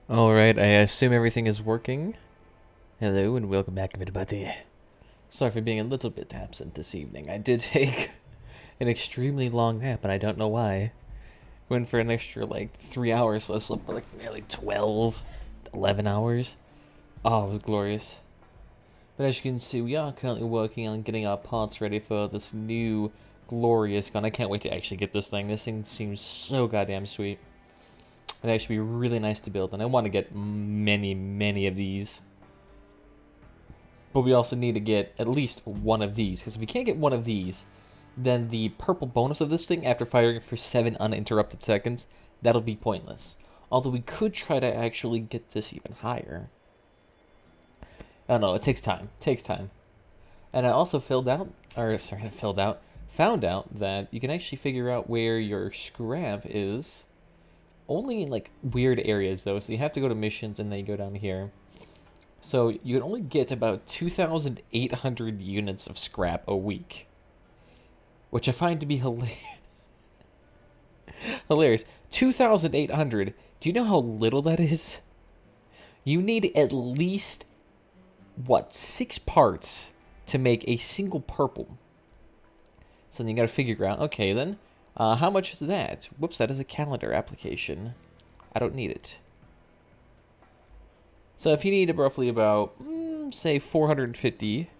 Alright, I assume everything is working. Hello and welcome back, everybody. Sorry for being a little bit absent this evening. I did take an extremely long nap, and I don't know why. Went for an extra, 3 hours, so I slept for, nearly 12, 11 hours. Oh, it was glorious. But as you can see, we are currently working on getting our parts ready for this new glorious gun. I can't wait to actually get this thing. This thing seems so goddamn sweet. It'd actually be really nice to build, and I want to get many, many of these. But we also need to get at least one of these, because if we can't get one of these, then the purple bonus of this thing, after firing for 7 uninterrupted seconds, that'll be pointless. Although we could try to actually get this even higher. I don't know, it takes time. It takes time. And I also found out that you can actually figure out where your scrap is. Only in, weird areas, though. So you have to go to missions, and then you go down here. So you can only get about 2,800 units of scrap a week. Which I find to be hilarious. 2,800. Do you know how little that is? You need at least, 6 parts to make a single purple. So then you gotta figure out, okay then, how much is that? Whoops, that is a calendar application. I don't need it. So if you need roughly about, say, 450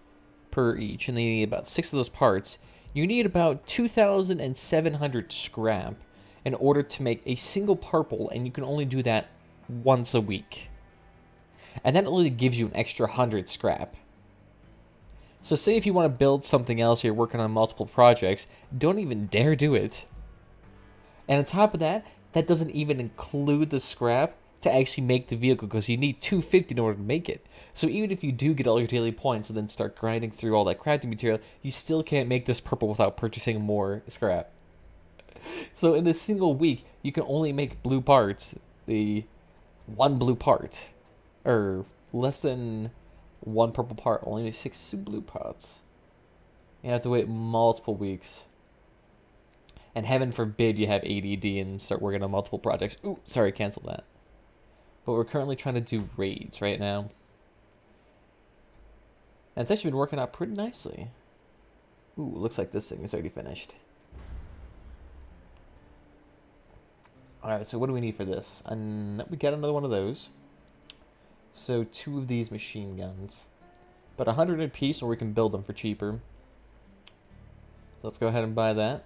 per each, and then you need about 6 of those parts, you need about 2,700 scrap in order to make a single purple, and you can only do that once a week. And that only gives you an extra 100 scrap. So say if you want to build something else, you're working on multiple projects, don't even dare do it. And on top of that, that doesn't even include the scrap to actually make the vehicle, because you need 250 in order to make it. So even if you do get all your daily points and then start grinding through all that crafting material, you still can't make this purple without purchasing more scrap. So in a single week, you can only make blue parts, the one blue part, or less than one purple part, only 6 blue parts. You have to wait multiple weeks. And heaven forbid you have ADD and start working on multiple projects. Ooh, sorry, cancel that. But we're currently trying to do raids right now. And it's actually been working out pretty nicely. Ooh, looks like this thing is already finished. Alright, so what do we need for this? And we got another one of those. So 2 of these machine guns. But 100 a piece, or we can build them for cheaper. So let's go ahead and buy that.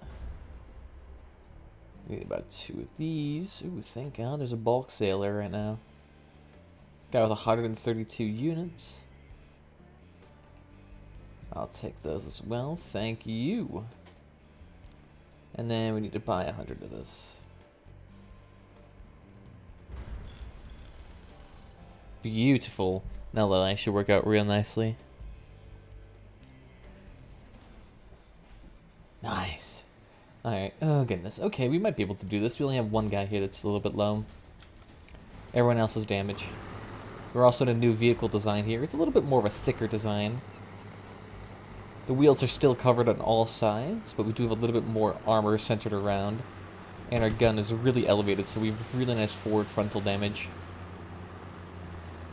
We need about 2 of these. Ooh, thank God there's a bulk sale there right now. Guy with 132 units. I'll take those as well. Thank you. And then we need to buy 100 of this. Beautiful. Now that'll actually work out real nicely. Nice. Alright. Oh, goodness. Okay, we might be able to do this. We only have one guy here that's a little bit low. Everyone else is damaged. We're also in a new vehicle design here. It's a little bit more of a thicker design. The wheels are still covered on all sides, but we do have a little bit more armor centered around. And our gun is really elevated, so we have really nice forward frontal damage.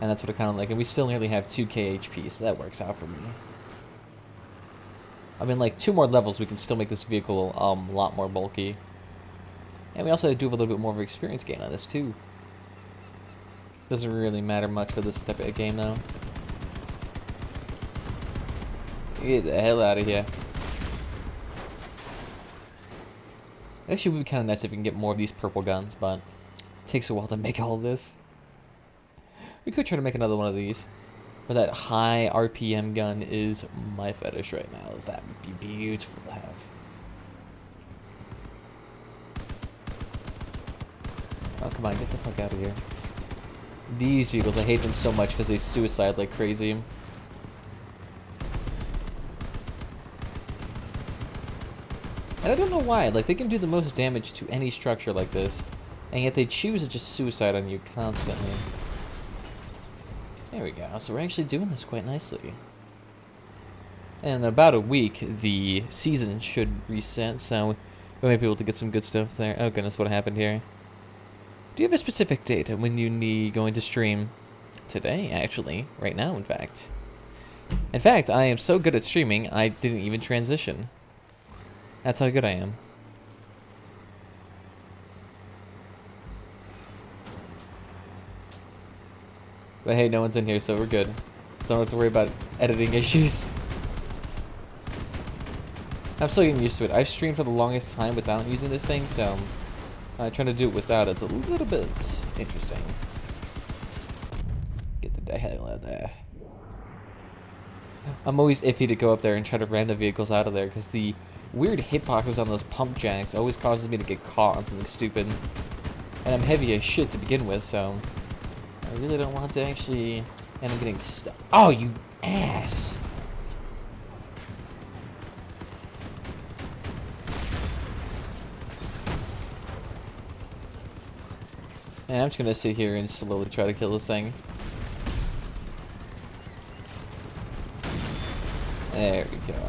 And that's what I kind of like. And we still nearly have 2k HP, so that works out for me. I mean, 2 more levels, we can still make this vehicle a lot more bulky. And we also do have a little bit more of experience gain on this, too. Doesn't really matter much for this type of game, though. Get the hell out of here. Actually, it would be kind of nice if we can get more of these purple guns, but it takes a while to make all of this. We could try to make another one of these. But that high RPM gun is my fetish right now. That would be beautiful to have. Oh, come on, get the fuck out of here. These vehicles, I hate them so much because they suicide like crazy. And I don't know why, they can do the most damage to any structure like this, and yet they choose to just suicide on you constantly. There we go, so we're actually doing this quite nicely. And in about a week, the season should reset, so we might be able to get some good stuff there. Oh goodness, what happened here? Do you have a specific date when you need going to stream? Today, actually. Right now, in fact. In fact, I am so good at streaming, I didn't even transition. That's how good I am. But hey, no one's in here, so we're good. Don't have to worry about editing issues. I'm still getting used to it. I've streamed for the longest time without using this thing, so trying to do it without it's a little bit interesting. Get the hell out of there. I'm always iffy to go up there and try to ram the vehicles out of there because the weird hitboxes on those pump jacks always causes me to get caught on something stupid. And I'm heavy as shit to begin with, so I really don't want to actually end up getting stuck. Oh, you ass! And I'm just gonna sit here and slowly try to kill this thing. There we go.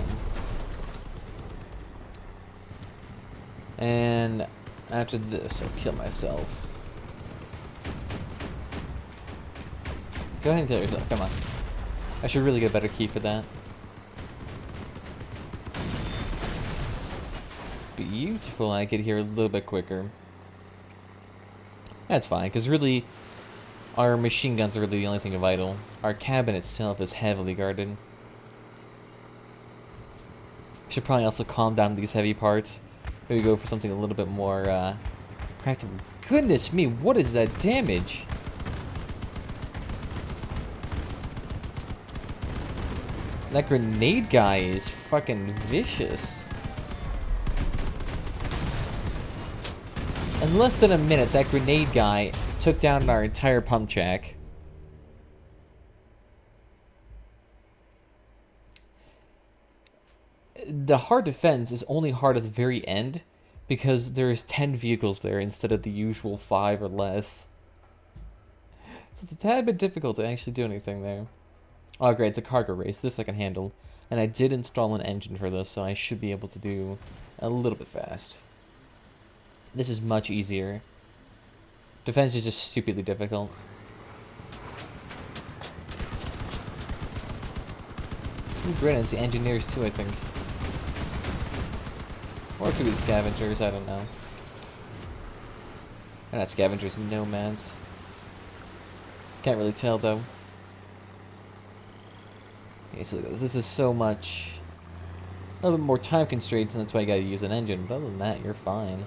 And after this, I'll kill myself. Go ahead and kill yourself, come on. I should really get a better key for that. Beautiful, I get here a little bit quicker. That's fine, because really, our machine guns are really the only thing vital. Our cabin itself is heavily guarded. Should probably also calm down these heavy parts. Maybe go for something a little bit more practical. Goodness me, what is that damage? That grenade guy is fucking vicious. In less than a minute, that grenade guy took down our entire pump jack. The hard defense is only hard at the very end because there's 10 vehicles there instead of the usual 5 or less. So it's a tad bit difficult to actually do anything there. Oh great, it's a cargo race. This I can handle. And I did install an engine for this, so I should be able to do a little bit fast. This is much easier. Defense is just stupidly difficult. Ooh, great, it's the engineers too, I think. Or it could be the scavengers, I don't know. They're not scavengers, nomads. Can't really tell though. Okay, so this is so much... a little bit more time constraints, and that's why you gotta use an engine. But other than that, you're fine.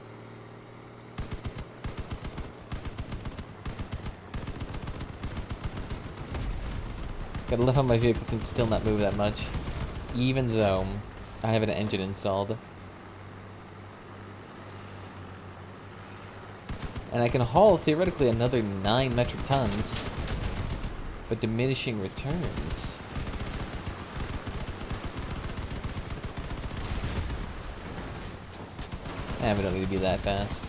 Gotta love how my vehicle can still not move that much, even though I have an engine installed. And I can haul, theoretically, another 9 metric tons, but diminishing returns. We don't need to be that fast.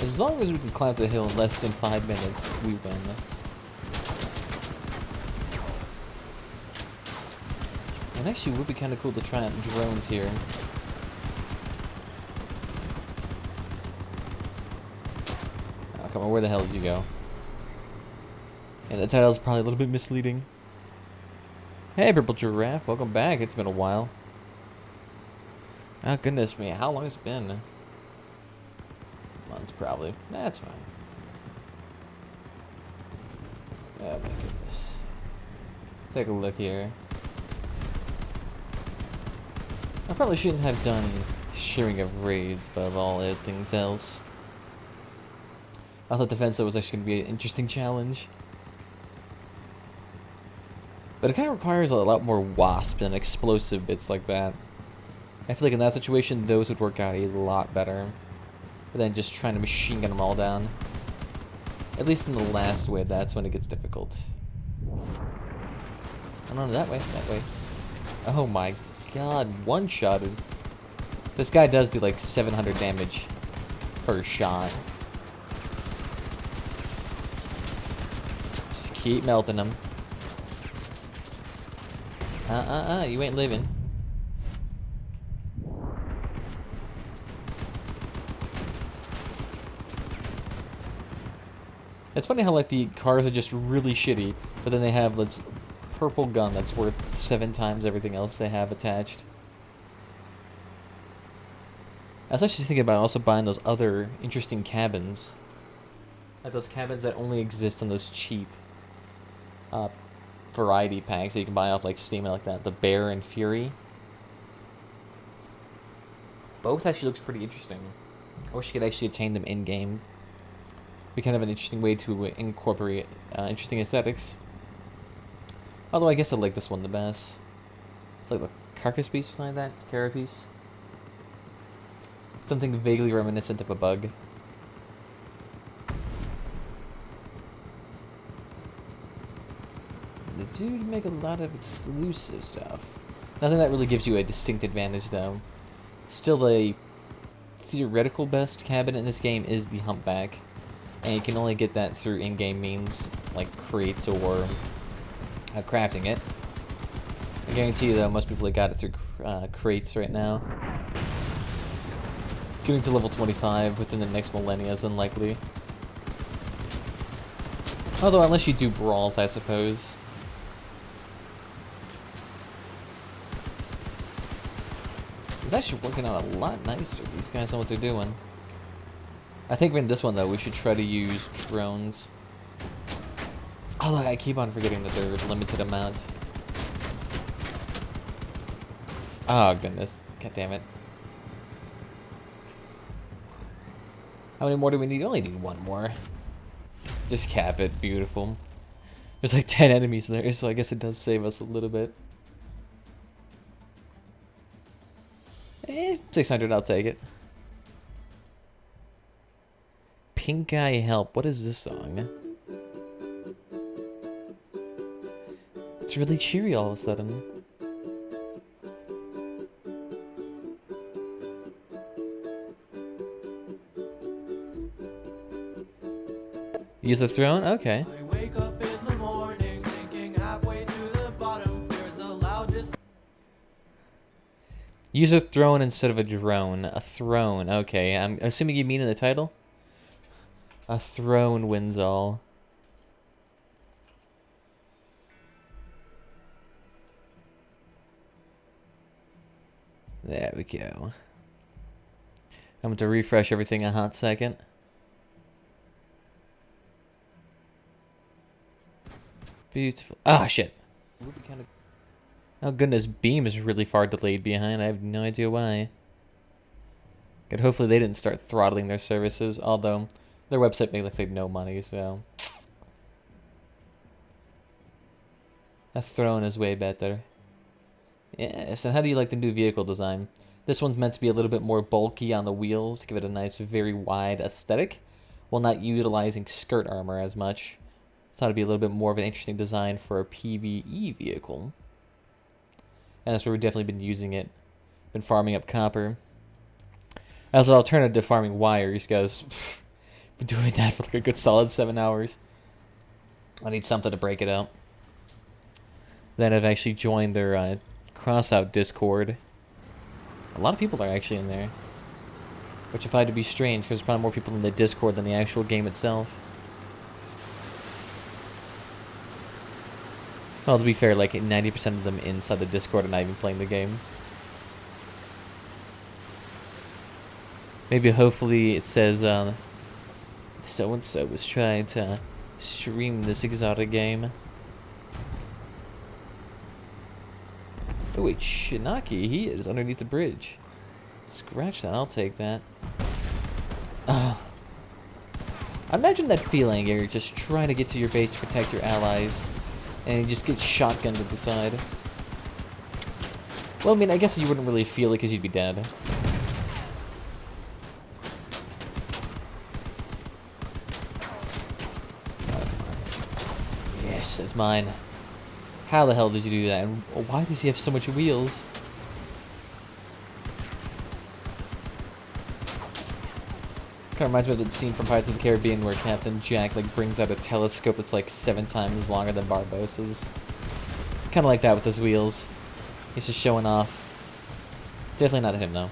As long as we can climb the hill in less than 5 minutes, we win. And actually, it would be kind of cool to try out drones here. Oh, come on, where the hell did you go? Yeah, the title's probably a little bit misleading. Hey, Purple Giraffe, welcome back. It's been a while. Oh, goodness me, how long has it been? Months, probably. That's fine. Oh, my goodness. Take a look here. I probably shouldn't have done sharing of raids above all things else. I thought defense was actually going to be an interesting challenge. But it kind of requires a lot more wasp and explosive bits like that. I feel like in that situation, those would work out a lot better than just trying to machine gun them all down. At least in the last wave, that's when it gets difficult. Oh no, that way, that way. Oh my god, one-shotted. This guy does do like 700 damage per shot. Just keep melting him. You ain't living. It's funny how like the cars are just really shitty, but then they have this purple gun that's worth 7 times everything else they have attached. I was actually thinking about also buying those other interesting cabins. Like those cabins that only exist on those cheap variety packs that you can buy off like Steam and like that. The Bear and Fury. Both actually looks pretty interesting. I wish you could actually attain them in-game. Be kind of an interesting way to incorporate interesting aesthetics. Although I guess I like this one the best. It's like the carcass piece or something like that. Carapace. Something vaguely reminiscent of a bug. They do make a lot of exclusive stuff. Nothing that really gives you a distinct advantage though. Still, the theoretical best cabin in this game is the Humpback. And you can only get that through in-game means, like crates or crafting it. I guarantee you though, most people have got it through crates right now. Getting to level 25 within the next millennia is unlikely. Although, unless you do brawls, I suppose. It's actually working out a lot nicer. These guys know what they're doing. I think in this one, though, we should try to use drones. Although I keep on forgetting that they're a limited amount. Oh, goodness. God damn it. How many more do we need? We only need 1 more. Just cap it. Beautiful. There's like 10 enemies there, so I guess it does save us a little bit. 600, I'll take it. Pink Eye Help. What is this song? It's really cheery all of a sudden. Use a throne? Okay. I wake up in the morning, sinking halfway to the bottom. There's a loud Use a throne instead of a drone. A throne. Okay. I'm assuming you mean in the title? A throne wins all. There we go. I'm going to refresh everything a hot second. Beautiful. Ah, shit. Oh, goodness. Beam is really far delayed behind. I have no idea why. Good. Hopefully they didn't start throttling their services, although their website makes like no money, so. A throne is way better. Yes, and how do you like the new vehicle design? This one's meant to be a little bit more bulky on the wheels to give it a nice, very wide aesthetic, while not utilizing skirt armor as much. Thought it'd be a little bit more of an interesting design for a PvE vehicle. And that's where we've definitely been using it. Been farming up copper. As an alternative to farming wires, guys. Been doing that for like a good solid 7 hours. I need something to break it up. Then I've actually joined their Crossout Discord. A lot of people are actually in there. Which I find to be strange, because there's probably more people in the Discord than the actual game itself. Well, to be fair, like 90% of them inside the Discord are not even playing the game. Maybe hopefully it says so-and-so was trying to stream this exotic game. Oh wait, Shinaki, he is underneath the bridge. Scratch that, I'll take that. Imagine that feeling, you're just trying to get to your base to protect your allies, and you just get shotgunned at the side. Well, I mean, I guess you wouldn't really feel it because you'd be dead. Yes, it's mine. How the hell did you do that? And why does he have so much wheels? Kind of reminds me of that scene from Pirates of the Caribbean where Captain Jack like brings out a telescope that's like 7 times longer than Barbossa's. Kind of like that with his wheels. He's just showing off. Definitely not him though.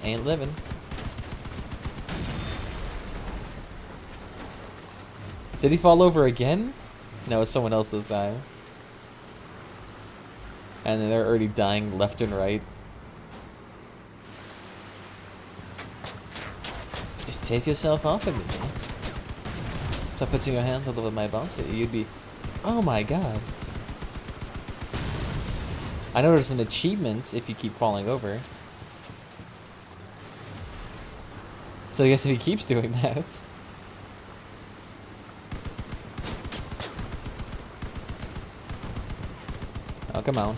Ain't living. Did he fall over again? No, it's someone else this time. And then they're already dying left and right. Just take yourself off of me. Stop putting your hands all over my body. You'd be... Oh my god. I know there's an achievement if you keep falling over. So I guess if he keeps doing that... Oh, come on.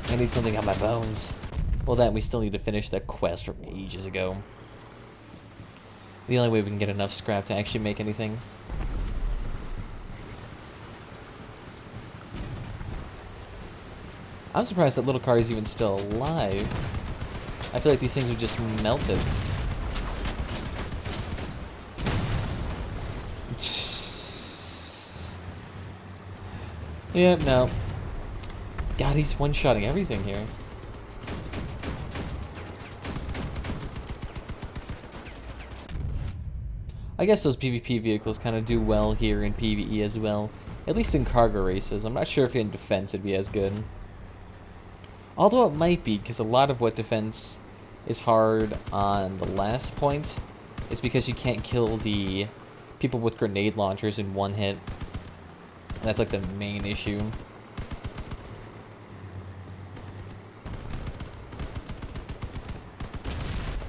I need something on my bones. Well, then we still need to finish that quest from ages ago. The only way we can get enough scrap to actually make anything. I'm surprised that little car is even still alive. I feel like these things are just melted. Yep, no. God, he's one-shotting everything here. I guess those PvP vehicles kind of do well here in PvE as well. At least in cargo races. I'm not sure if in defense it'd be as good. Although it might be, because a lot of what defense is hard on the last point is because you can't kill the people with grenade launchers in one hit. And that's like the main issue.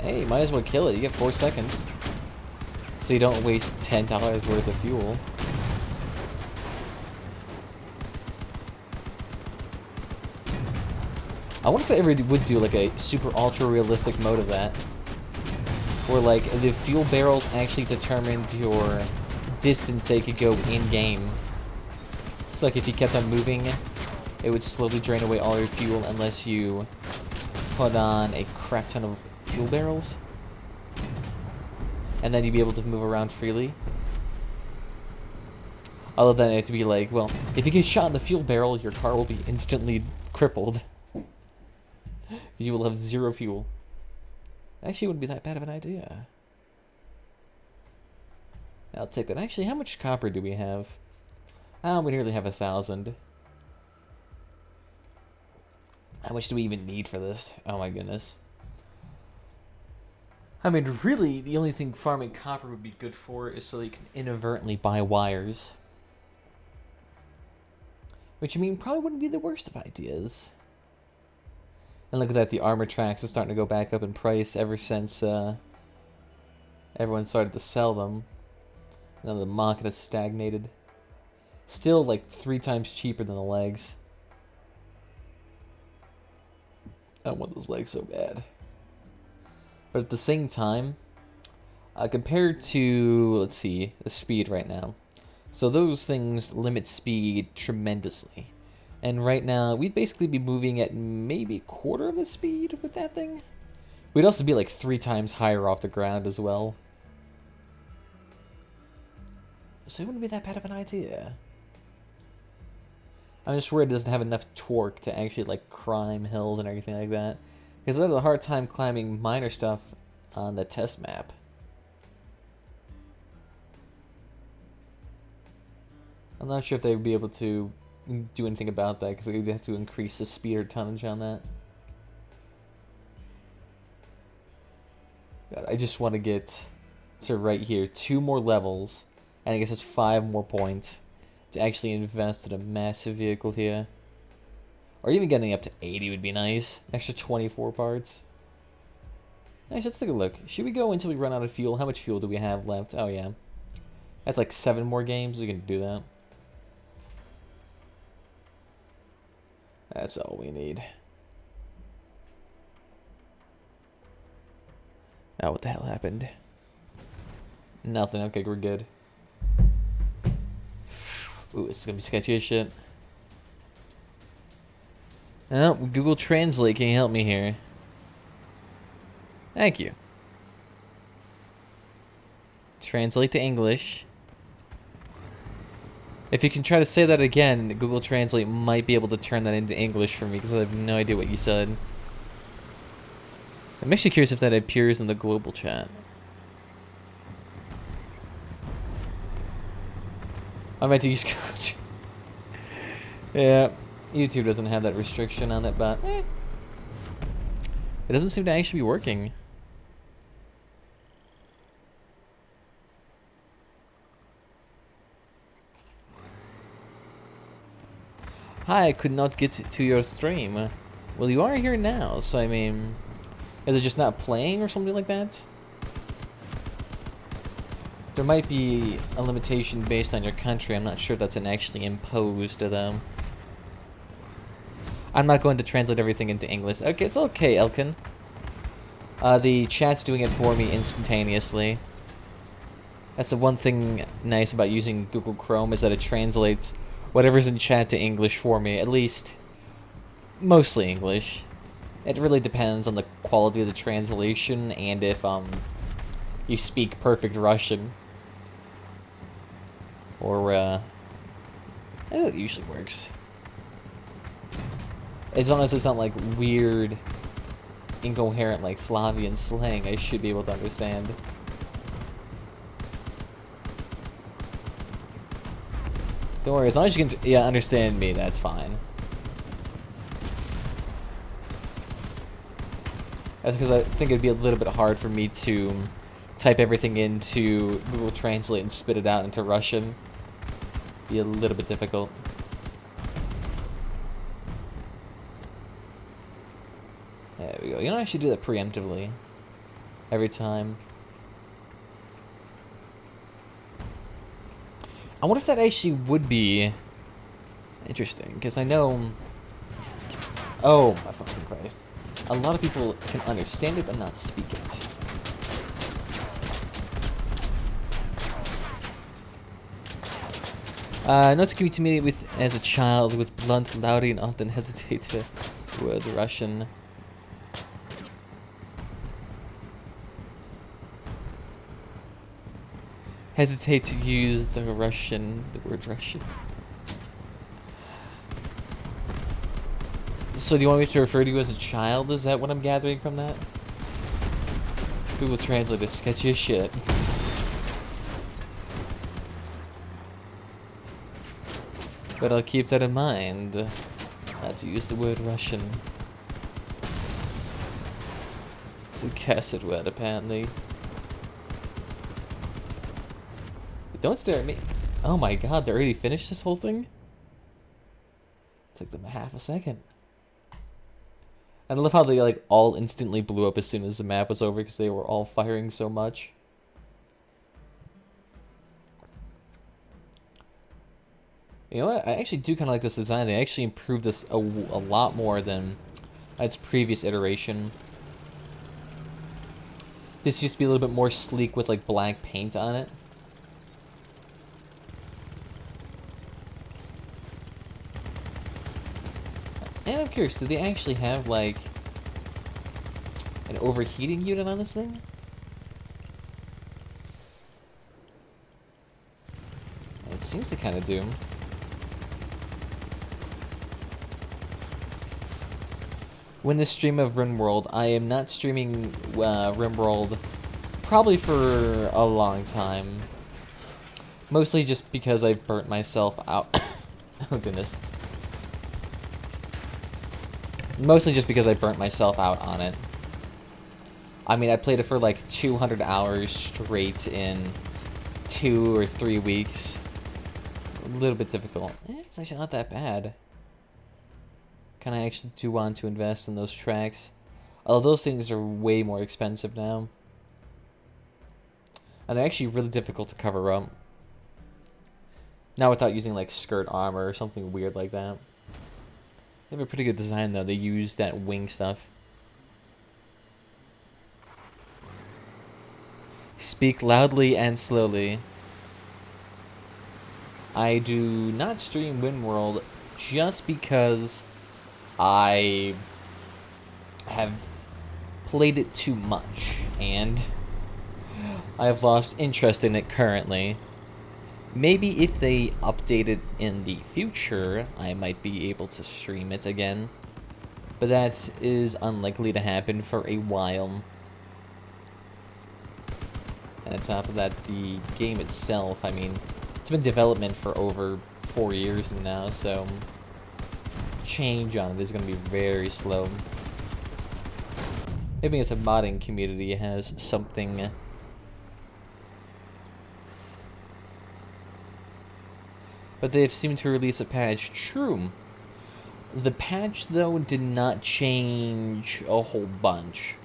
Hey, might as well kill it. You get 4 seconds. So you don't waste $10 worth of fuel. I wonder if they ever would do like a super ultra realistic mode of that. Where like the fuel barrels actually determined your distance they could go in-game. So like if you kept on moving, it would slowly drain away all your fuel unless you put on a crap ton of fuel barrels. And then you'd be able to move around freely. Other than it to be like, well, if you get shot in the fuel barrel, your car will be instantly crippled. You will have 0 fuel. Actually, it wouldn't be that bad of an idea. I'll take that. Actually, how much copper do we have? We nearly have 1,000. How much do we even need for this? Oh my goodness. I mean, really, the only thing farming copper would be good for is so you can inadvertently buy wires. Which, I mean, probably wouldn't be the worst of ideas. And look at that, the armor tracks are starting to go back up in price ever since everyone started to sell them. Now the market has stagnated. Still like 3 times cheaper than the legs. I don't want those legs so bad. But at the same time, compared to, let's see, the speed right now. So those things limit speed tremendously. And right now, we'd basically be moving at maybe 1/4 of the speed with that thing. We'd also be like 3 times higher off the ground as well. So it wouldn't be that bad of an idea. I'm just worried it doesn't have enough torque to actually like climb hills and everything like that. Because I had a hard time climbing minor stuff on the test map. I'm not sure if they'd be able to do anything about that, because they'd have to increase the speed or tonnage on that. God, I just want to get to right here, 2 more levels, and I guess it's 5 more points to actually invest in a massive vehicle here. Or even getting up to 80 would be nice. Extra 24 parts. Nice, let's take a look. Should we go until we run out of fuel? How much fuel do we have left? Oh yeah. That's like 7 more games. We can do that. That's all we need. Oh, what the hell happened? Nothing. Okay, we're good. Ooh, this is gonna be sketchy as shit. Oh, Google Translate, can you help me here? Thank you. Translate to English. If you can try to say that again, Google Translate might be able to turn that into English for me, because I have no idea what you said. I'm actually curious if that appears in the global chat. I meant to use code. Yeah, YouTube doesn't have that restriction on it, but it doesn't seem to actually be working. Hi, I could not get to your stream. Well, you are here now, so I mean, is it just not playing or something like that? There might be a limitation based on your country. I'm not sure that's actually imposed to them. I'm not going to translate everything into English. Okay, it's okay, Elkin. The chat's doing it for me instantaneously. That's the one thing nice about using Google Chrome, is that it translates whatever's in chat to English for me. At least, mostly English. It really depends on the quality of the translation and if you speak perfect Russian. Or, it usually works. As long as it's not like weird, incoherent, like Slavian slang, I should be able to understand. Don't worry, as long as you can, understand me, that's fine. That's because I think it'd be a little bit hard for me to type everything into Google Translate and spit it out into Russian. Be a little bit difficult. There we go. You know, I should do that preemptively. Every time. I wonder if that actually would be interesting, because I know... Oh, my fucking Christ. A lot of people can understand it, but not speak it. Not to communicate with as a child with blunt, loudy, and often hesitate to word Russian. Hesitate to use the word Russian. So do you want me to refer to you as a child? Is that what I'm gathering from that? Google Translate is sketchy as shit. But I'll keep that in mind. Not to use the word Russian. It's a cursed word, apparently. Don't stare at me. Oh my god, they already finished this whole thing? Took them a half a second. And I love how they like all instantly blew up as soon as the map was over because they were all firing so much. You know what? I actually do kind of like this design. They actually improved this a lot more than its previous iteration. This used to be a little bit more sleek with like black paint on it. And I'm curious, do they actually have like an overheating unit on this thing? It seems to kind of do. When the stream of RimWorld, I am not streaming RimWorld probably for a long time. Mostly just because I've burnt myself out. Oh goodness. Mostly just because I burnt myself out on it. I mean, I played it for like 200 hours straight in 2 or 3 weeks. A little bit difficult. It's actually not that bad. Kind of actually do want to invest in those tracks. Although those things are way more expensive now. And they're actually really difficult to cover up. Not without using like skirt armor or something weird like that. They have a pretty good design though. They use that wing stuff. Speak loudly and slowly. I do not stream WinWorld just because I have played it too much and I have lost interest in it currently. Maybe if they update it in the future, I might be able to stream it again. But that is unlikely to happen for a while. And on top of that, the game itself, I mean, It's been in development for over 4 years now, so change on it is going to be very slow. Maybe if the modding community has something. But they've seemed to release a patch. True. The patch, though, did not change a whole bunch.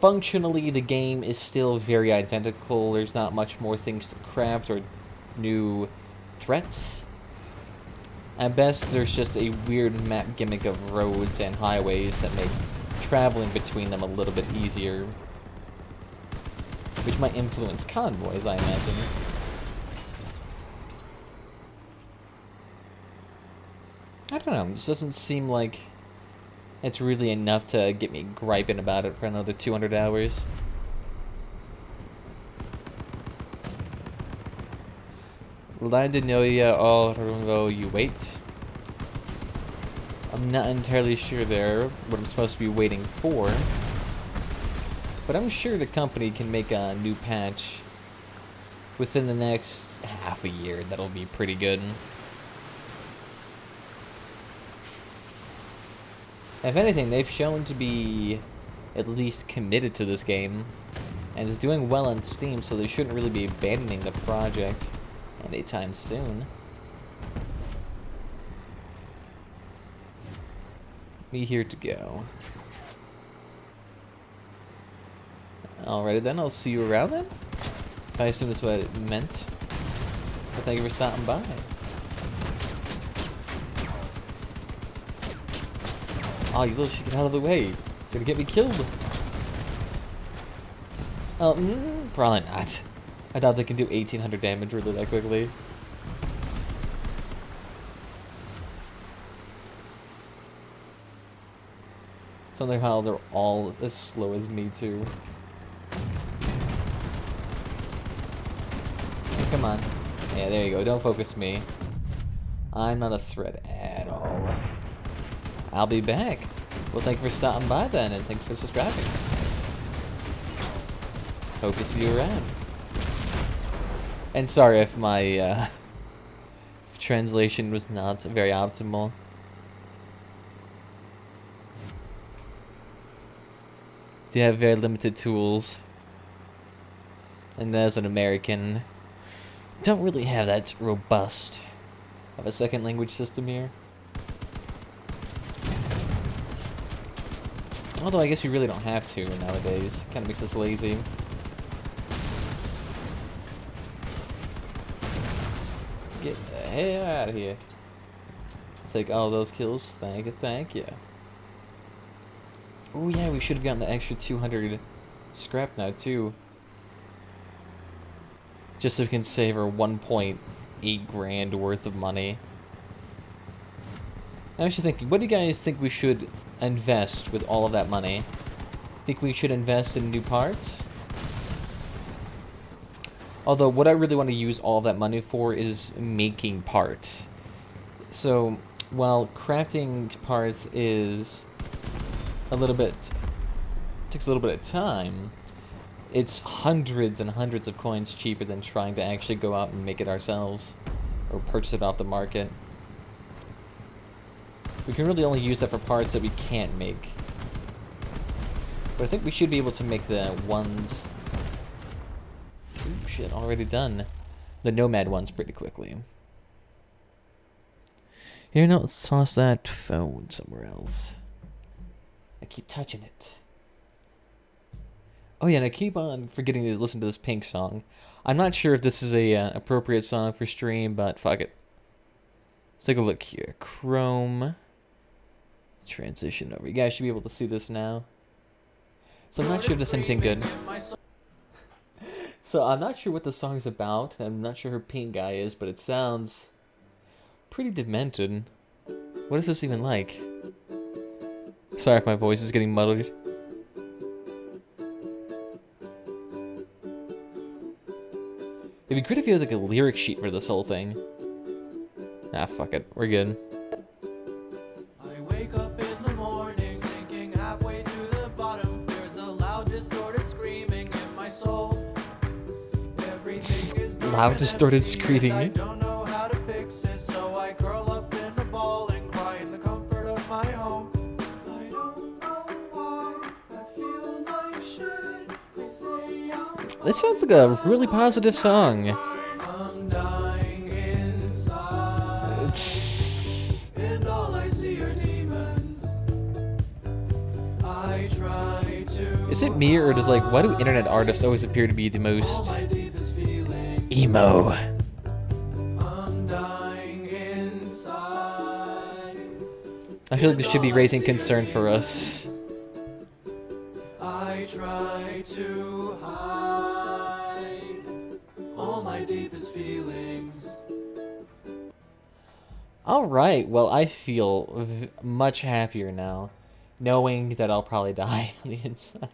Functionally, the game is still very identical. There's not much more things to craft or new threats. At best, there's just a weird map gimmick of roads and highways that make traveling between them a little bit easier. Which might influence convoys, I imagine. I don't know, it just doesn't seem like it's really enough to get me griping about it for another 200 hours. Landinoia Alrongo, you wait. I'm not entirely sure there what I'm supposed to be waiting for. But I'm sure the company can make a new patch within the next half a year. That'll be pretty good. If anything, they've shown to be at least committed to this game. And it's doing well on Steam, so they shouldn't really be abandoning the project anytime soon. Me here to go. Alrighty then, I'll see you around then. I assume that's what it meant. But thank you for stopping by. Oh, you little shit, get out of the way. You're gonna get me killed. Oh, probably not. I doubt they can do 1800 damage really that quickly. Somehow they're all as slow as me too. Hey, come on. Yeah, there you go. Don't focus me. I'm not a threat at all. I'll be back. Well, thank you for stopping by then, and thanks for subscribing. Hope to see you around. And sorry if my translation was not very optimal. You have very limited tools. And as an American, don't really have that robust of a second language system here. Although I guess you really don't have to nowadays. Kind of makes us lazy. Get the hell out of here. Take all those kills. Thank you. Oh yeah, we should have gotten the extra 200 scrap now too. Just so we can save our 1.8 grand worth of money. I'm actually thinking, what do you guys think we should invest with all of that money? Think we should invest in new parts? Although, what I really want to use all of that money for is making parts. So, while crafting parts is takes a little bit of time, it's hundreds and hundreds of coins cheaper than trying to actually go out and make it ourselves or purchase it off the market. We can really only use that for parts that we can't make. But I think we should be able to make the ones... Ooh, shit, already done. The Nomad ones pretty quickly. Here, no, let's toss that phone somewhere else. I keep touching it. Oh yeah, and I keep on forgetting to listen to this Pink song. I'm not sure if this is a appropriate song for stream, but fuck it. Let's take a look here. Chrome. Transition over. You guys should be able to see this now. So I'm not sure if this is anything good. So I'm not sure what the song's about, and I'm not sure who Pink Guy is, but it sounds pretty demented. What is this even like? Sorry if my voice is getting muddled. It'd be great if you had like a lyric sheet for this whole thing. Ah, fuck it. We're good. I wake up in the morning, sinking halfway to the bottom. There's a loud, distorted screaming in my soul. Everything is loud distorted I screaming. don't know how to fix it, so I curl up in a ball and cry in the comfort of my home. I don't know why I feel like shit. They say I'm This sounds like a really positive song. I'm dying inside, It's... and all I see are demons. I try to Is it me, or does, like, why do internet artists always appear to be the all most my deepest feelings. emo? I'm dying inside. I feel like this should be raising concern for us. I try to hide all my deepest feelings. Alright, well, I feel much happier now, knowing that I'll probably die on the inside.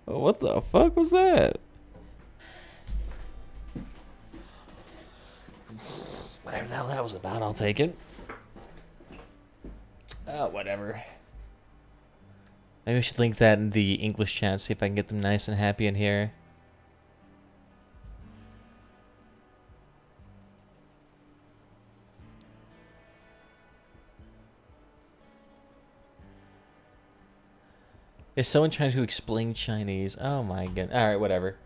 What the fuck was that? Whatever the hell that was about, I'll take it. Oh, whatever. Maybe I should link that in the English chat, see if I can get them nice and happy in here. Is someone trying to explain Chinese? Oh my god. Alright, whatever.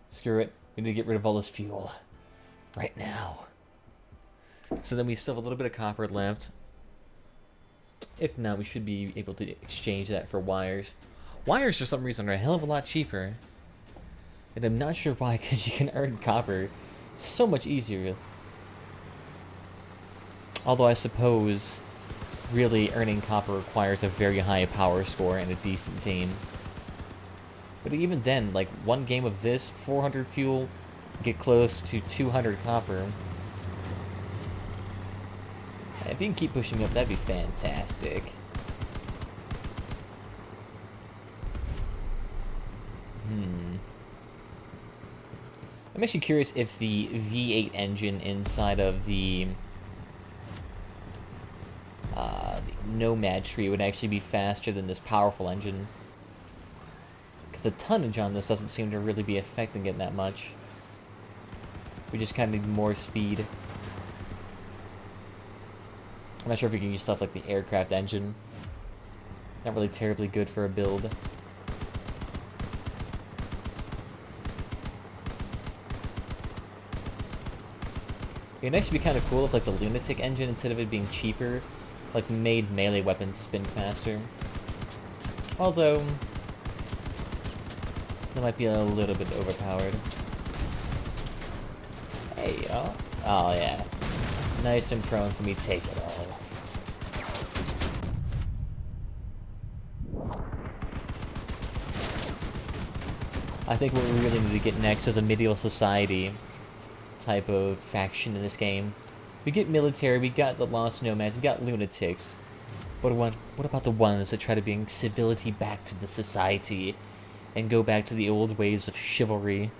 Screw it. We need to get rid of all this fuel. Right now. So then we still have a little bit of copper left. If not, we should be able to exchange that for wires. Wires, for some reason, are a hell of a lot cheaper. And I'm not sure why, because you can earn copper so much easier. Although I suppose really earning copper requires a very high power score and a decent team. But even then, like, one game of this, 400 fuel, get close to 200 copper. If you can keep pushing up, that'd be fantastic. I'm actually curious if the V8 engine inside of the Nomad tree would actually be faster than this powerful engine. Because the tonnage on this doesn't seem to really be affecting it that much. We just kind of need more speed. I'm not sure if we can use stuff like the aircraft engine. Not really terribly good for a build. It'd actually be kind of cool if, like, the Lunatic engine, instead of it being cheaper, like, made melee weapons spin faster. Although, that might be a little bit overpowered. Hey, y'all. Oh, yeah. Nice and prone for me to take it all. I think what we really need to get next is a medieval society type of faction in this game. We get military, we got the Lost Nomads, we got lunatics. But what about the ones that try to bring civility back to the society and go back to the old ways of chivalry?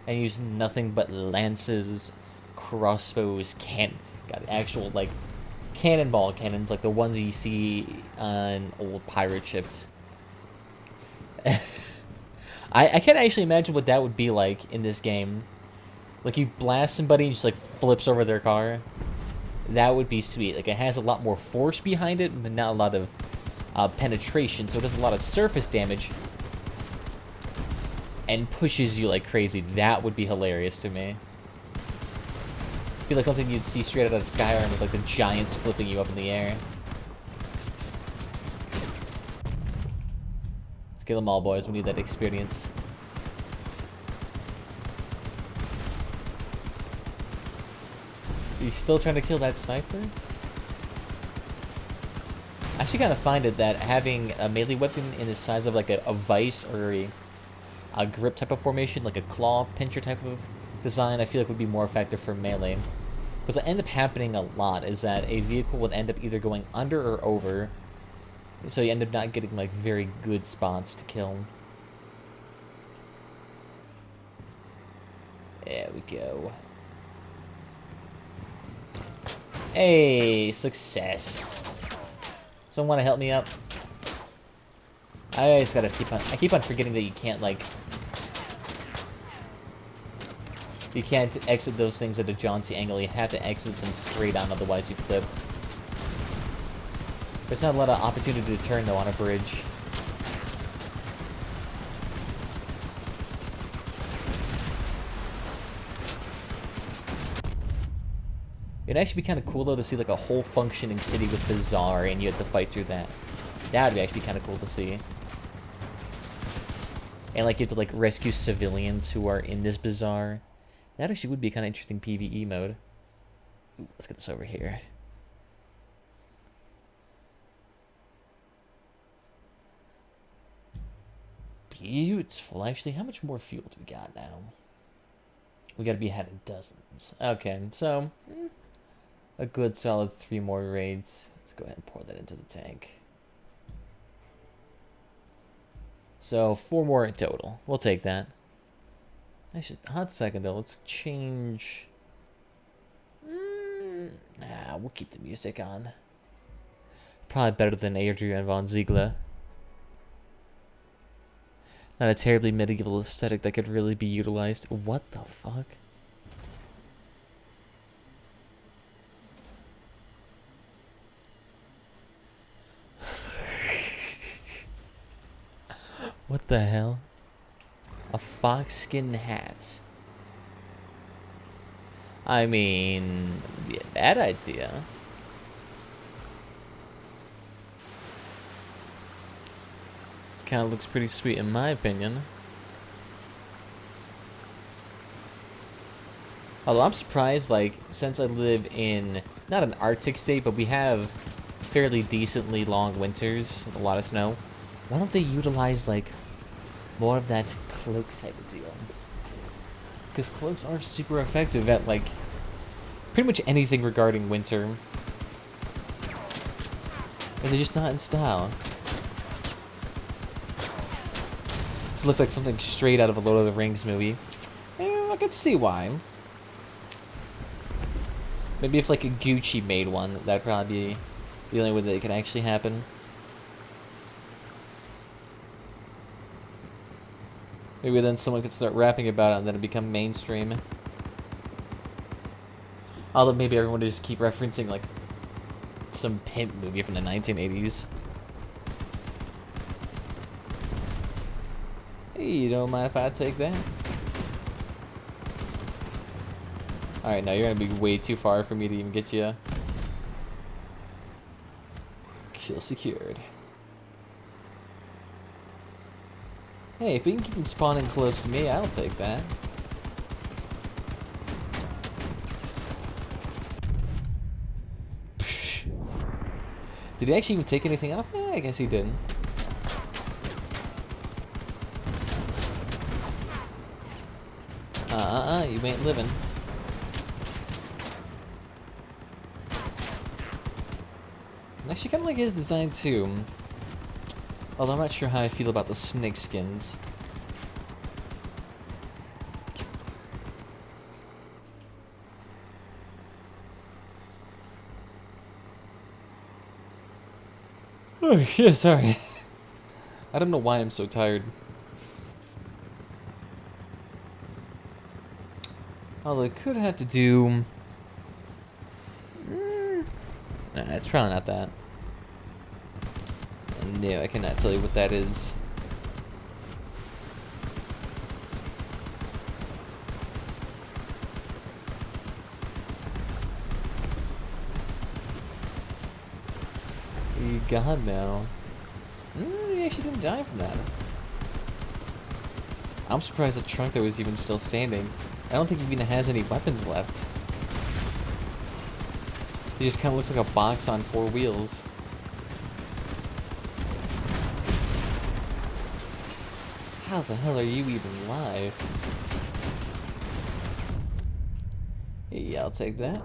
And use nothing but lances, crossbows, got actual, like, cannonball cannons, like the ones you see on old pirate ships. I can't actually imagine what that would be like in this game. Like, you blast somebody and just, like, flips over their car. That would be sweet. Like, it has a lot more force behind it, but not a lot of penetration, so it does a lot of surface damage. And pushes you like crazy. That would be hilarious to me. Be like something you'd see straight out of Skyrim with, like, the giants flipping you up in the air. Let's kill them all, boys. We need that experience. Are you still trying to kill that sniper? I actually kind of find it that having a melee weapon in the size of, like, a vice or a grip type of formation, like a claw pincher type of design, I feel like would be more effective for melee. Because what ends up happening a lot is that a vehicle would end up either going under or over, so you end up not getting, like, very good spots to kill. There we go. Hey, success. Someone want to help me up? I just gotta I keep on forgetting that you can't, like, You can't exit those things at a jaunty angle. You have to exit them straight on, otherwise you flip. There's not a lot of opportunity to turn, though, on a bridge. It'd actually be kind of cool, though, to see, like, a whole functioning city with Bazaar, and you have to fight through that. That would be actually kind of cool to see. And, like, you have to, like, rescue civilians who are in this Bazaar. That actually would be a kind of interesting PvE mode. Ooh, let's get this over here. Beautiful. Actually, how much more fuel do we got now? We gotta be having dozens. Okay, so... a good solid 3 more raids. Let's go ahead and pour that into the tank. So, 4 more in total. We'll take that. Actually, a hot second though. Let's change... we'll keep the music on. Probably better than Adrian Von Zeigler. Not a terribly medieval aesthetic that could really be utilized. What the fuck? What the hell? A foxskin hat. I mean, yeah, bad idea. Kind of looks pretty sweet in my opinion. Although I'm surprised, like, since I live in, not an Arctic state, but we have fairly decently long winters with a lot of snow. Why don't they utilize, like, more of that cloak type of deal? Because cloaks aren't super effective at, like, pretty much anything regarding winter. And they're just not in style. This looks like something straight out of a Lord of the Rings movie. I can see why. Maybe if, like, a Gucci made one, that'd probably be the only way that it could actually happen. Maybe then someone could start rapping about it and then it become mainstream. Although maybe everyone would just keep referencing, like, some pimp movie from the 1980s. Hey, you don't mind if I take that? Alright, now you're gonna be way too far for me to even get you. Kill secured. Hey, if we can keep them spawning close to me, I'll take that. Psh. Did he actually even take anything off? Yeah, I guess he didn't. You ain't living. I actually kind of like his design too. Although I'm not sure how I feel about the snake skins. Oh shit, sorry. I don't know why I'm so tired. Although I could have to do... Nah, it's probably not that. No, I cannot tell you what that is. God, no. He actually didn't die from that. I'm surprised the trunk that was even still standing. I don't think he even has any weapons left. He just kind of looks like a box on 4 wheels. How the hell are you even alive? Yeah, I'll take that.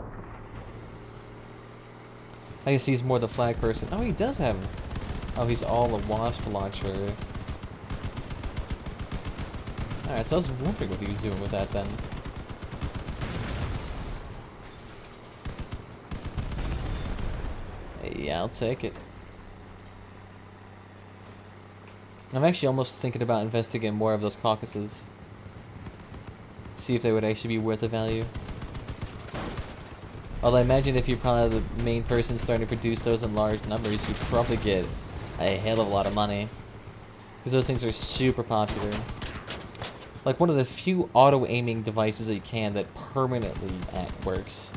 I guess he's more the flag person. Oh, he does have... Oh, he's all a wasp launcher. Alright, so I was wondering what he was doing with that then. Yeah, I'll take it. I'm actually almost thinking about investigating more of those caucuses. See if they would actually be worth the value. Although I imagine if you're probably the main person starting to produce those in large numbers, you'd probably get a hell of a lot of money. Because those things are super popular. Like one of the few auto-aiming devices that you can that permanently works.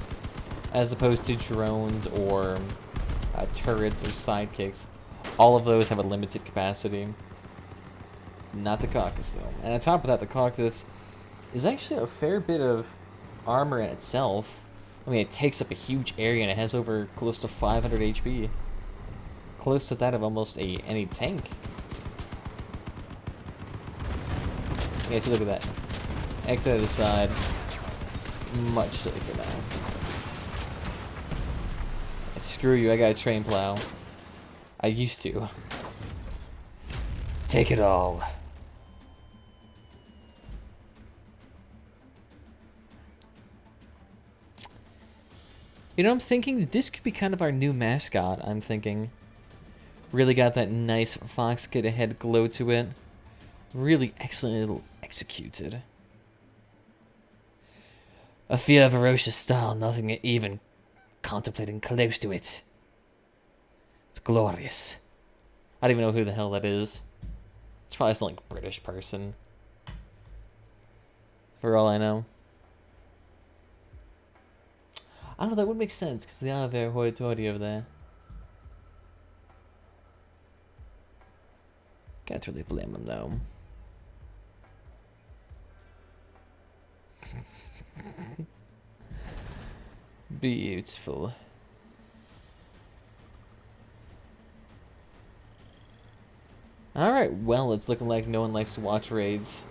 As opposed to drones or turrets or sidekicks. All of those have a limited capacity. Not the Caucasus though. And on top of that, the Caucasus is actually a fair bit of armor in itself. I mean, it takes up a huge area and it has over close to 500 HP. Close to that of almost any tank. Okay, so look at that. Exit to the side. Much safer now. Screw you, I got a train plow. I used to. Take it all. You know, I'm thinking this could be kind of our new mascot, I'm thinking. Really got that nice fox kid head glow to it. Really excellently executed. A fear ferocious style, nothing even contemplating close to it. It's glorious. I don't even know who the hell that is. It's probably some like British person. For all I know. I don't know, that would make sense, because they are very hoity-toity over there. Can't really blame them, though. Beautiful. Alright, well, it's looking like no one likes to watch raids.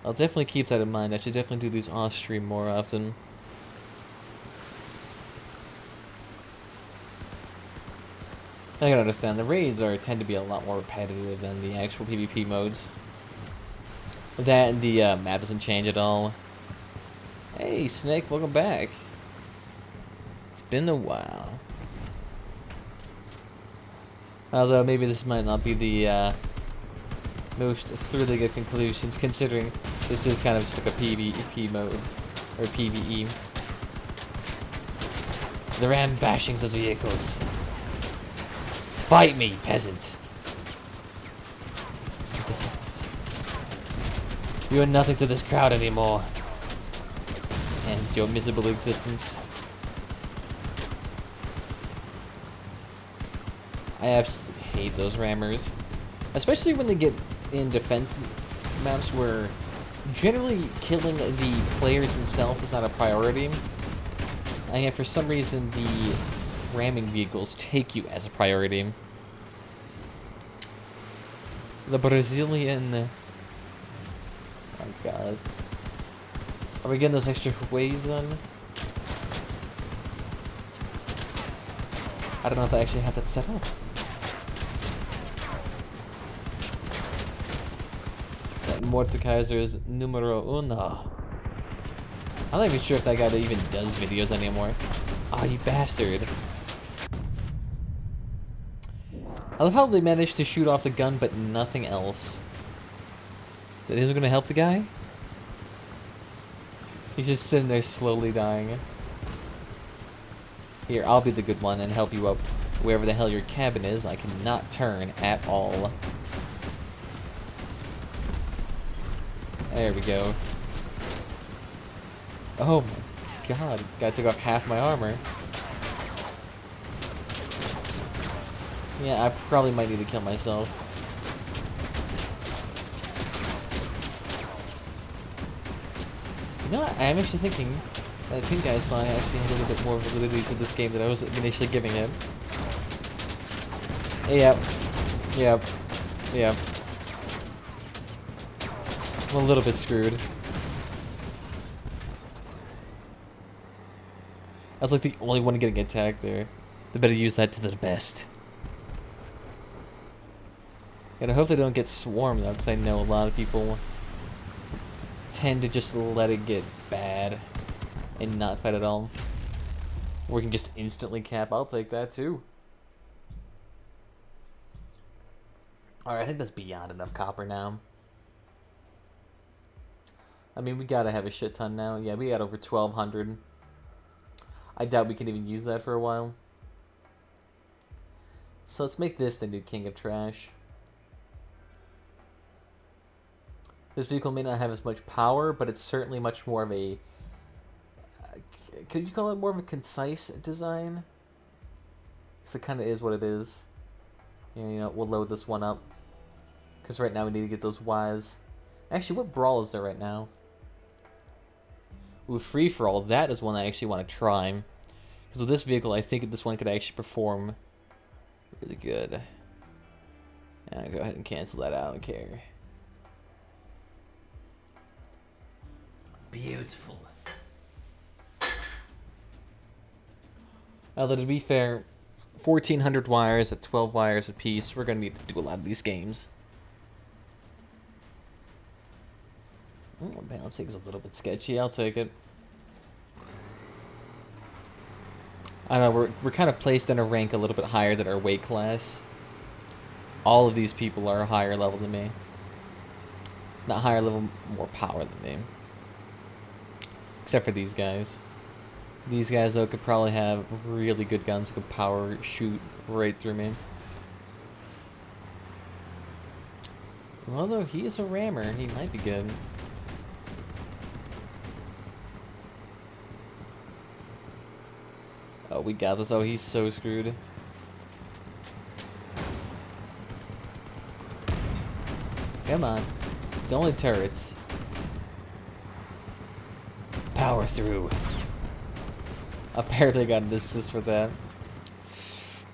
I'll definitely keep that in mind. I should definitely do these off-stream more often. I can understand, the raids tend to be a lot more repetitive than the actual PvP modes. That and the map doesn't change at all. Hey, Snake, welcome back. It's been a while. Although maybe this might not be the most thrilling of conclusions, considering this is kind of just like a PvP mode, or PvE. The ram bashings of vehicles. Fight me, peasant! You are nothing to this crowd anymore. And your miserable existence. I absolutely hate those rammers. Especially when they get in defense maps where generally killing the players themselves is not a priority. And yet for some reason the ramming vehicles take you as a priority. The Brazilian... Oh god. Are we getting those extra ways then? I don't know if I actually have that set up. That Mordekaiser is numero uno. I'm not even sure if that guy even does videos anymore. Oh, you bastard. I love how they managed to shoot off the gun, but nothing else. That isn't gonna help the guy? He's just sitting there slowly dying. Here, I'll be the good one and help you up wherever the hell your cabin is. I cannot turn at all. There we go. Oh my god, guy took off half my armor. Yeah, I probably might need to kill myself. You know what? I'm actually thinking that pink guy's song actually has a little bit more validity to this game than I was initially giving it. Yep. Yep. Yep. I'm a little bit screwed. I was like the only one getting attacked there. They better use that to the best. And I hope they don't get swarmed though, because I know a lot of people tend to just let it get bad and not fight at all. Or we can just instantly cap. I'll take that too. Alright, I think that's beyond enough copper now. I mean, we gotta have a shit ton now. Yeah, we got over 1,200. I doubt we can even use that for a while. So let's make this the new king of trash. This vehicle may not have as much power, but it's certainly much more of a... could you call it more of a concise design? Because it kind of is what it is. Yeah, you know, we'll load this one up. Because right now we need to get those Ys. Actually, what brawl is there right now? Ooh, free-for-all. That is one I actually want to try. Because with this vehicle, I think this one could actually perform really good. Yeah, go ahead and cancel that out. I don't care. Beautiful. Although, to be fair, 1,400 wires at 12 wires a piece, we're going to need to do a lot of these games. Balancing is a little bit sketchy. I'll take it. I don't know, we're kind of placed in a rank a little bit higher than our weight class. All of these people are higher level than me. Not higher level, more power than me. Except for these guys. These guys, though, could probably have really good guns that could power shoot right through me. Although he is a rammer, he might be good. Oh, we got this. Oh, he's so screwed. Come on. It's only turrets. Power through. Apparently I got an assist for that.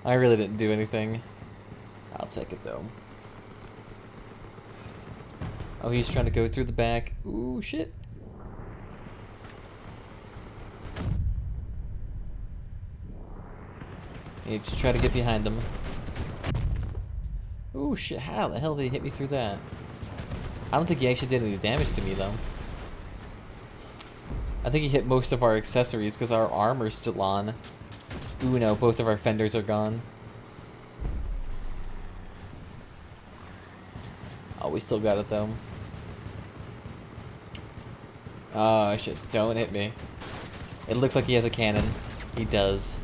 I really didn't do anything. I'll take it, though. Oh, he's trying to go through the back. Ooh, shit. Yeah, just try to get behind them. Ooh, shit. How the hell did he hit me through that? I don't think he actually did any damage to me, though. I think he hit most of our accessories because our armor's still on. Ooh, no. Both of our fenders are gone. Oh, we still got it, though. Oh, shit. Don't hit me. It looks like he has a cannon. He does.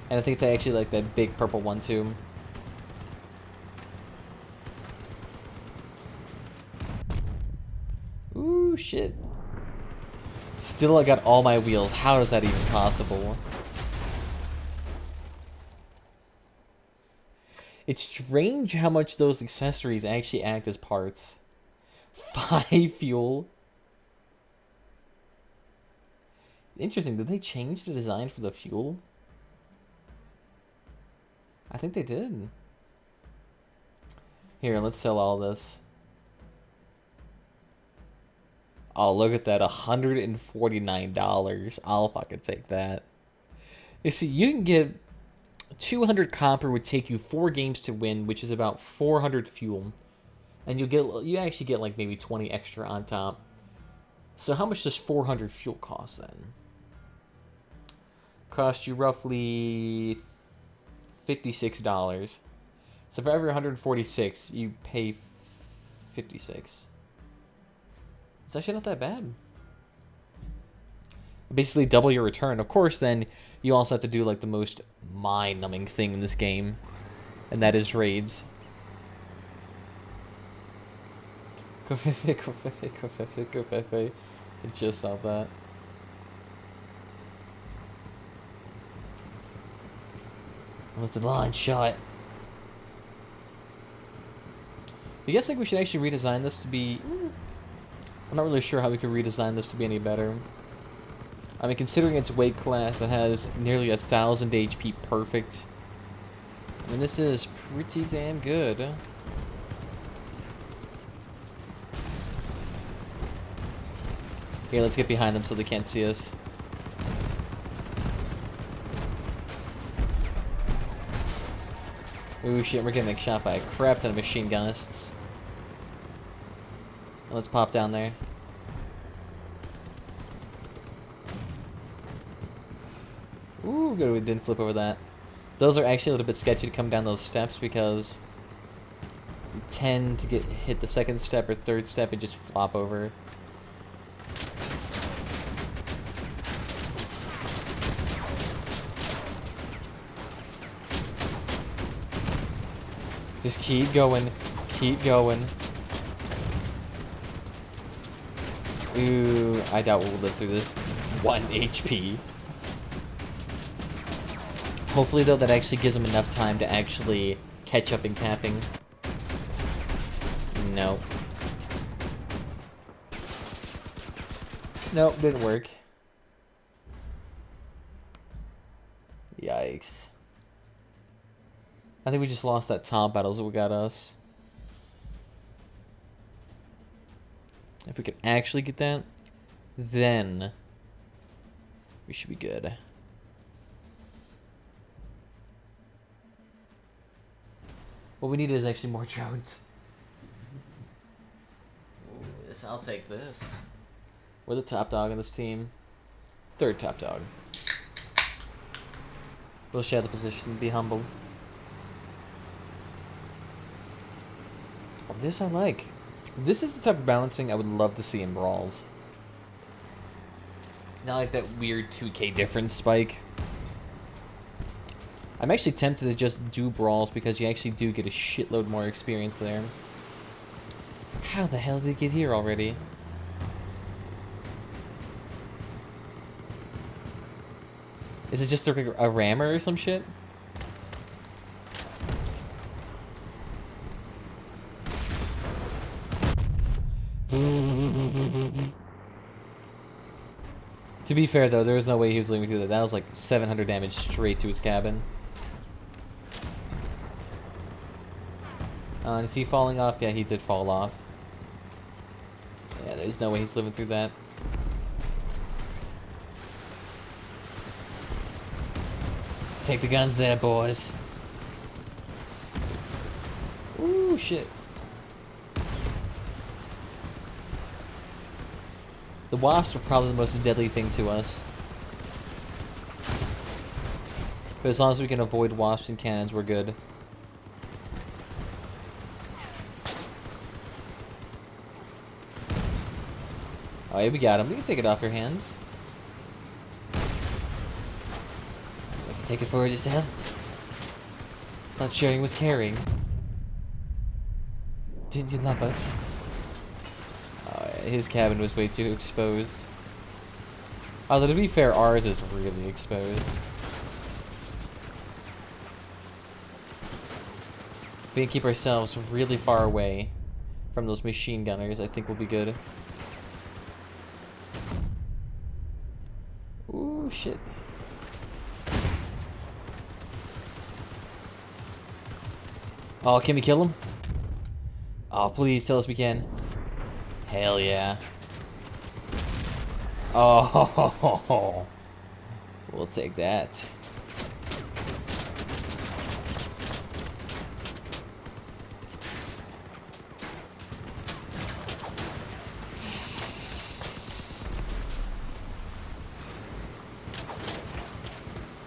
And I think it's actually like that big purple one, too. Ooh, shit. Still, I got all my wheels. How is that even possible? It's strange how much those accessories actually act as parts. 5 fuel. Interesting. Did they change the design for the fuel? I think they did. Here, let's sell all this. Oh, look at that. $149. I'll fucking take that. You see, you can get 200 copper would take you 4 games to win, which is about 400 fuel. And you actually get like maybe 20 extra on top. So how much does 400 fuel cost then? Cost you roughly $56. So for every 146, you pay 56. It's actually not that bad. Basically double your return. Of course, then you also have to do like the most mind-numbing thing in this game, and that is raids. Go Fefe, go Fefe, go Fefe, go Fefe. I just saw that. With the line shot. You guys think we should actually redesign this to be... I'm not really sure how we could redesign this to be any better. I mean, considering its weight class, it has nearly 1,000 HP perfect. I mean, this is pretty damn good. Here, let's get behind them so they can't see us. Ooh, shit, we're getting shot by a crap ton of machine guns. Let's pop down there. Ooh, good, we didn't flip over that. Those are actually a little bit sketchy to come down those steps because tend to hit the second step or third step and just flop over. Just keep going. Keep going. Ooh, I doubt we'll live through this. 1 HP. Hopefully, though, that actually gives him enough time to actually catch up in capping. No. Nope, didn't work. Yikes. I think we just lost that top battles that we got us. If we could actually get that, then we should be good. What we need is actually more drones. Ooh, this, I'll take this. We're the top dog on this team. Third top dog. We'll share the position, be humble. This I like. This is the type of balancing I would love to see in brawls. Not like that weird 2K difference spike. I'm actually tempted to just do brawls because you actually do get a shitload more experience there. How the hell did it get here already? Is it just a rammer or some shit? To be fair, though, there was no way he was living through that. That was like 700 damage straight to his cabin. Is he falling off? Yeah, he did fall off. Yeah, there's no way he's living through that. Take the guns there, boys. Ooh, shit. The wasps are probably the most deadly thing to us. But as long as we can avoid wasps and cannons, we're good. Oh yeah, we got him. We can take it off your hands. You can take it forward yourself. Thought sharing was caring. Didn't you love us? His cabin was way too exposed. Although, to be fair, ours is really exposed. If we can keep ourselves really far away from those machine gunners, I think we'll be good. Ooh, shit. Oh, can we kill him? Oh, please tell us we can. Hell yeah. Oh, we'll take that.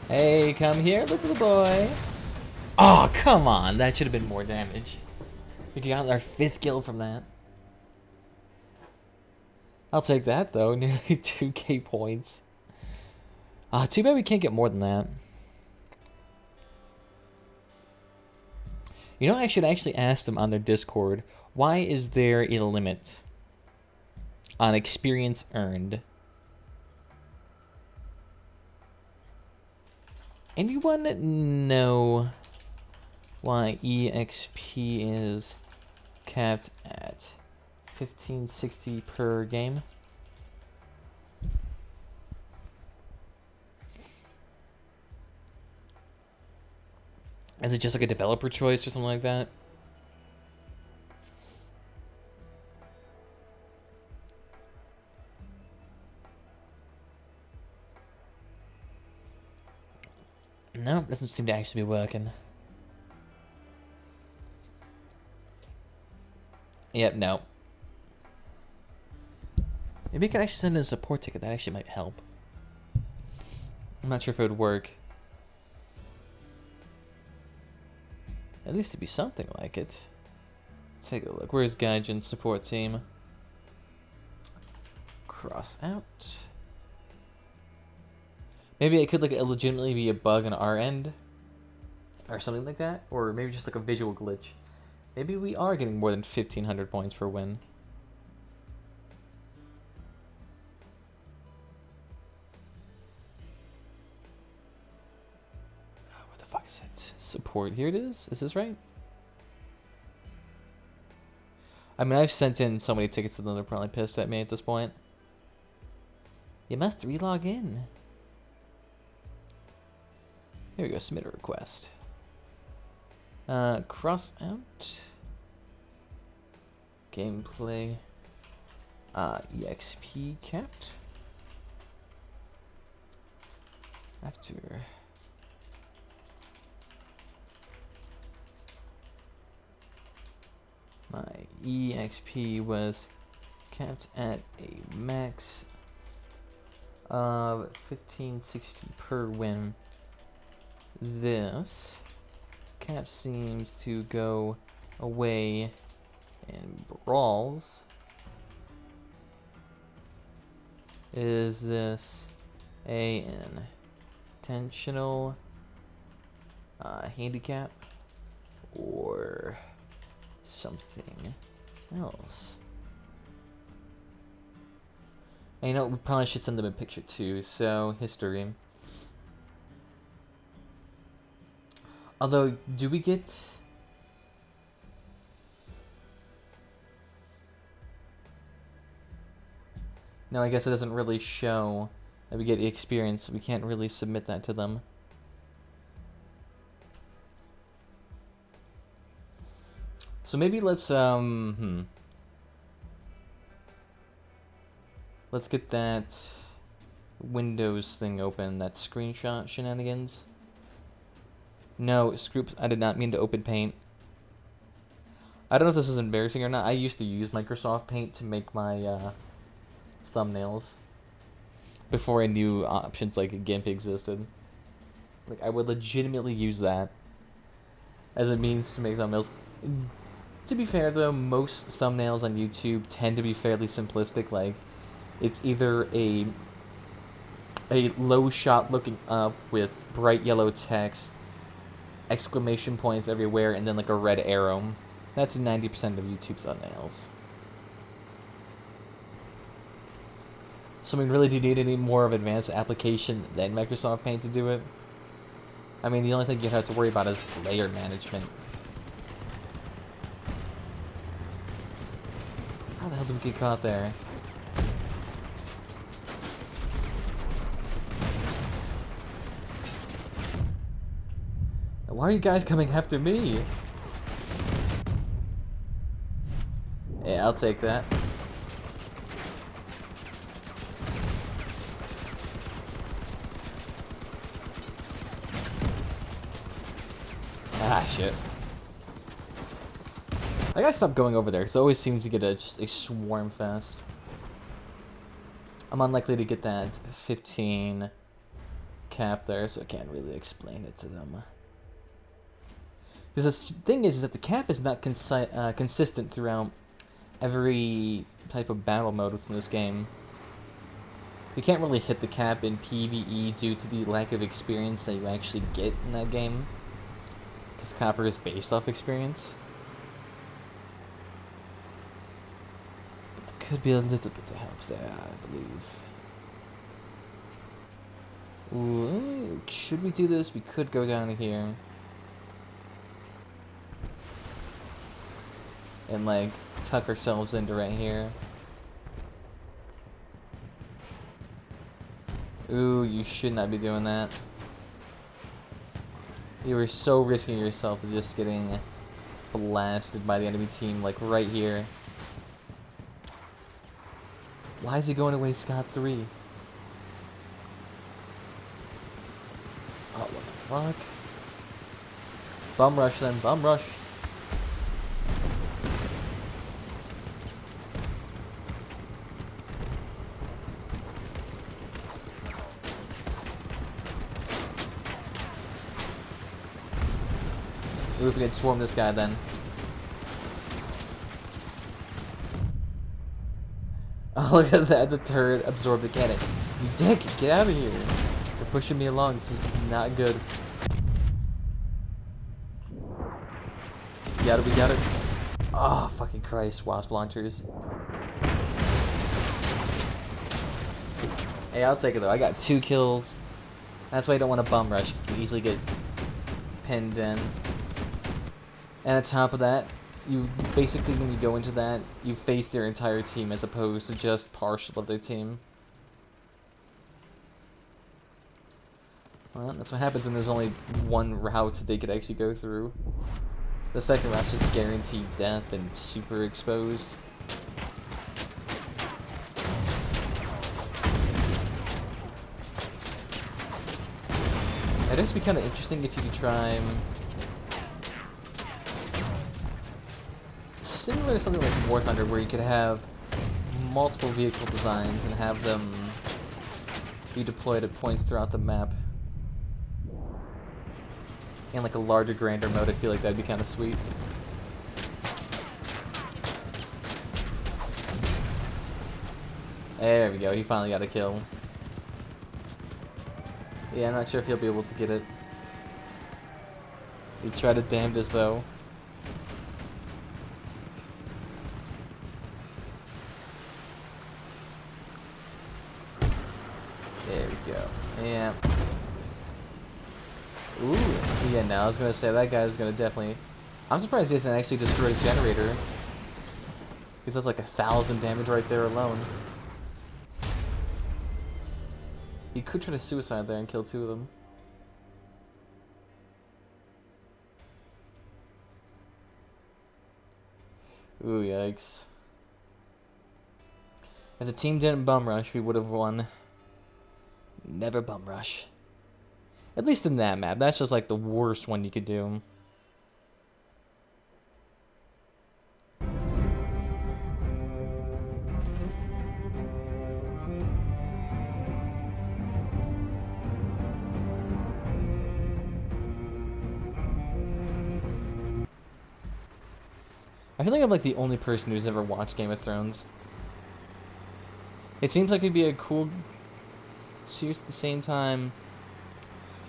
Hey, come here, little boy. Oh, come on. That should have been more damage. We got our 5th kill from that. I'll take that, though. Nearly 2k points. Too bad we can't get more than that. You know, I should actually ask them on their Discord, why is there a limit on experience earned? Anyone know why EXP is capped at 1560 per game? Is it just like a developer choice or something like that? No, doesn't seem to actually be working. Yep, no. Maybe I can actually send in a support ticket. That actually might help. I'm not sure if it would work. At least to be something like it. Take a look. Where's Gaijin's support team? Crossout. Maybe it could like legitimately be a bug on our end, or something like that, or maybe just like a visual glitch. Maybe we are getting more than 1,500 points per win. Where the fuck is it? Support. Here it is. Is this right? I mean, I've sent in so many tickets that they're probably pissed at me at this point. You must relog in. Here we go. Submit a request. Cross out. Gameplay. EXP capped. After. My EXP was capped at a max of 1560 per win. This cap seems to go away in brawls. Is this an intentional handicap or something else? And you know, we probably should send them a picture too. So history. Although, do we get? No, I guess it doesn't really show that we get the experience. We can't really submit that to them. So maybe let's let's get that Windows thing open, that screenshot shenanigans. No, Scoops, I did not mean to open Paint. I don't know if this is embarrassing or not. I used to use Microsoft Paint to make my thumbnails before I knew options like GIMP existed. Like, I would legitimately use that as a means to make thumbnails. To be fair, though, most thumbnails on YouTube tend to be fairly simplistic. Like, it's either a low shot looking up with bright yellow text, exclamation points everywhere, and then like a red arrow. That's 90% of YouTube thumbnails. So I mean, really, do you need any more of an advanced application than Microsoft Paint to do it? I mean, the only thing you have to worry about is layer management. How the hell did we get caught there? Why are you guys coming after me? Yeah, I'll take that. Ah, shit. I gotta stop going over there, because it always seems to get just a swarm fest. I'm unlikely to get that 15 cap there, so I can't really explain it to them. Because the thing is that the cap is not consistent throughout every type of battle mode within this game. You can't really hit the cap in PvE due to the lack of experience that you actually get in that game. Because Copper is based off experience. But there could be a little bit of help there, I believe. Ooh, should we do this? We could go down here. And like tuck ourselves into right here. Ooh, you should not be doing that. You were so risking yourself to just getting blasted by the enemy team, like right here. Why is he going away scot-free? Oh, what the fuck? Bum rush then, bum rush. Ooh, if we could swarm this guy then. Oh, look at that. The turret absorbed the cannon. You dick, get out of here. You're pushing me along. This is not good. We got it. Oh, fucking Christ. Wasp launchers. Hey, I'll take it though. I got 2 kills. That's why you don't want to bum rush. You can easily get pinned in. And on top of that, you basically, when you go into that, you face their entire team as opposed to just partial of their team. Well, that's what happens when there's only one route that they could actually go through. The second route's just guaranteed death and super exposed. It'd actually be kind of interesting if you could try similar to something like War Thunder, where you could have multiple vehicle designs and have them be deployed at points throughout the map. And like a larger, grander mode, I feel like that'd be kind of sweet. There we go, he finally got a kill. Yeah, I'm not sure if he'll be able to get it. He tried his damnedest though. There we go. Yeah. Ooh, yeah, now I was gonna say that guy's gonna definitely... I'm surprised he doesn't actually destroy the generator. Because that's like 1,000 damage right there alone. He could try to suicide there and kill 2 of them. Ooh, yikes. If the team didn't bum rush, we would have won. Never bum rush. At least in that map. That's just like the worst one you could do. I feel like I'm like the only person who's ever watched Game of Thrones. It seems like it'd be a cool series at the same time.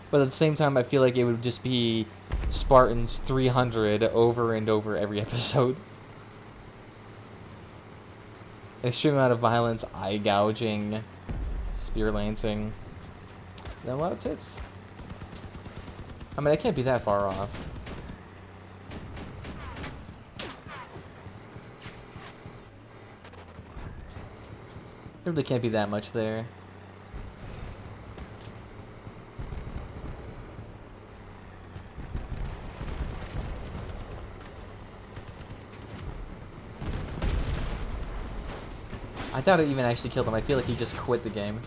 But at the same time, I feel like it would just be Spartans 300 over and over every episode. Extreme amount of violence, eye gouging, spear lancing. Then a lot of tits. I mean, I can't be that far off. There really can't be that much there. I doubt it even actually killed him. I feel like he just quit the game.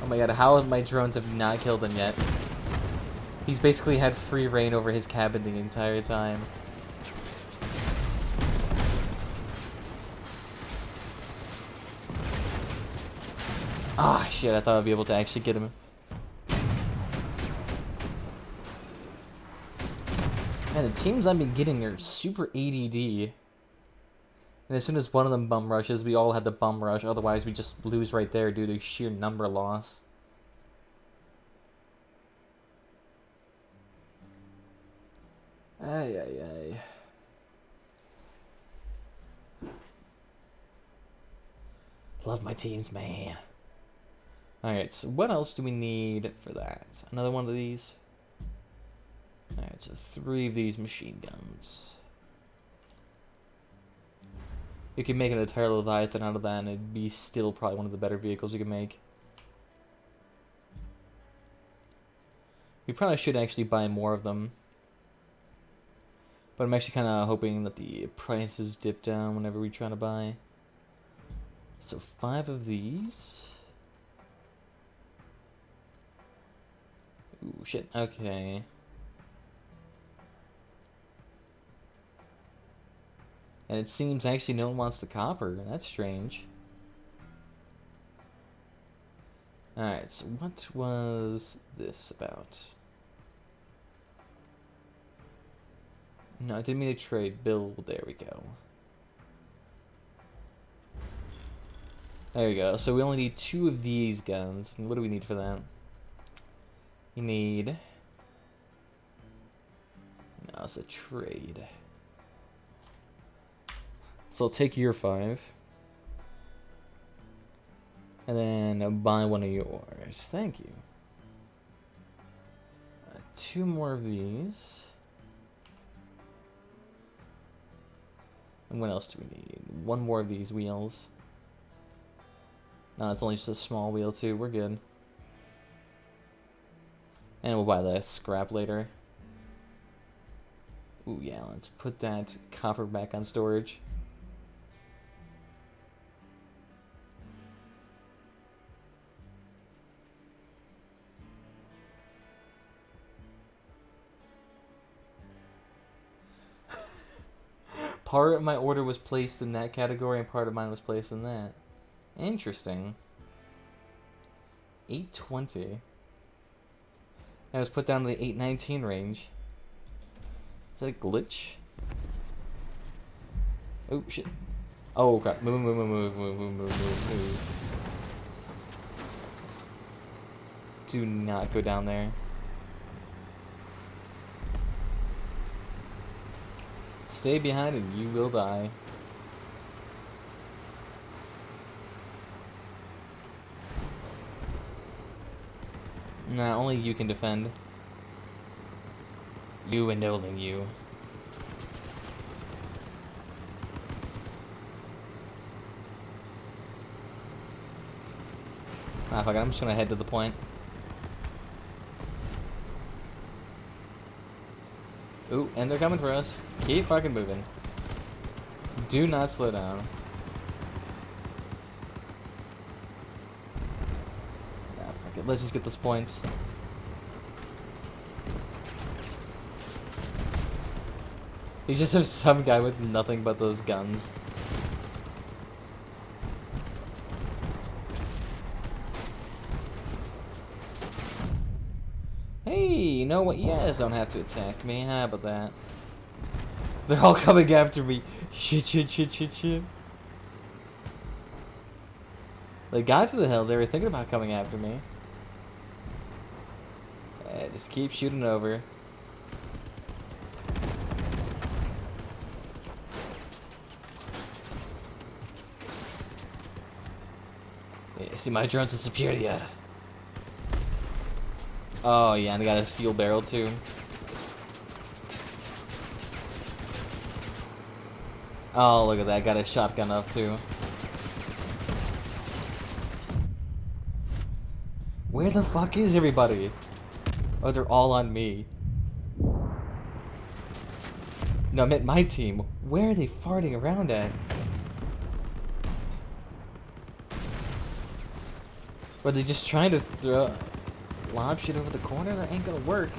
Oh my god, how my drones have not killed him yet? He's basically had free reign over his cabin the entire time. Ah, shit, I thought I'd be able to actually get him. Man, the teams I've been getting are super ADD. And as soon as one of them bum rushes, we all had to bum rush. Otherwise, we just lose right there due to sheer number loss. Ay, ay, ay. Love my teams, man. Alright, so what else do we need for that? Another one of these? Alright, so 3 of these machine guns. You can make an entire Leviathan out of that, and it'd be still probably one of the better vehicles you can make. We probably should actually buy more of them. But I'm actually kind of hoping that the prices dip down whenever we try to buy. So 5 of these. Ooh, shit. Okay. And it seems actually no one wants the copper. That's strange. Alright, so what was this about? No, I didn't mean to trade. Bill, there we go. There we go. So we only need 2 of these guns. And what do we need for that? You need... No, it's a trade. So I'll take your 5. And then buy one of yours. Thank you. 2 more of these. And what else do we need? 1 more of these wheels. No, it's only just a small wheel too. We're good. And we'll buy the scrap later. Ooh, yeah, let's put that copper back on storage. Part of my order was placed in that category and part of mine was placed in that. Interesting. 820. I was put down to the 819 range. Is that a glitch? Oh shit. Oh god. Move. Do not go down there. Stay behind and you will die. Nah, only you can defend. You and only you. Ah, fuck it, I'm just gonna head to the point. Ooh, and they're coming for us. Keep fucking moving. Do not slow down. Ah, fuck it, let's just get those points. You just have some guy with nothing but those guns. Hey, you know what? You guys don't have to attack me. How about that? They're all coming after me. Shit. They got to the hill. They were thinking about coming after me. Just keep shooting over. Yeah, see, my drone's disappeared yet. Oh yeah, and I got a fuel barrel too. Oh, look at that, got a shotgun up too. Where the fuck is everybody? Oh, they're all on me. No, I meant my team. Where are they farting around at? Were they just trying to lob shit over the corner? That ain't gonna work.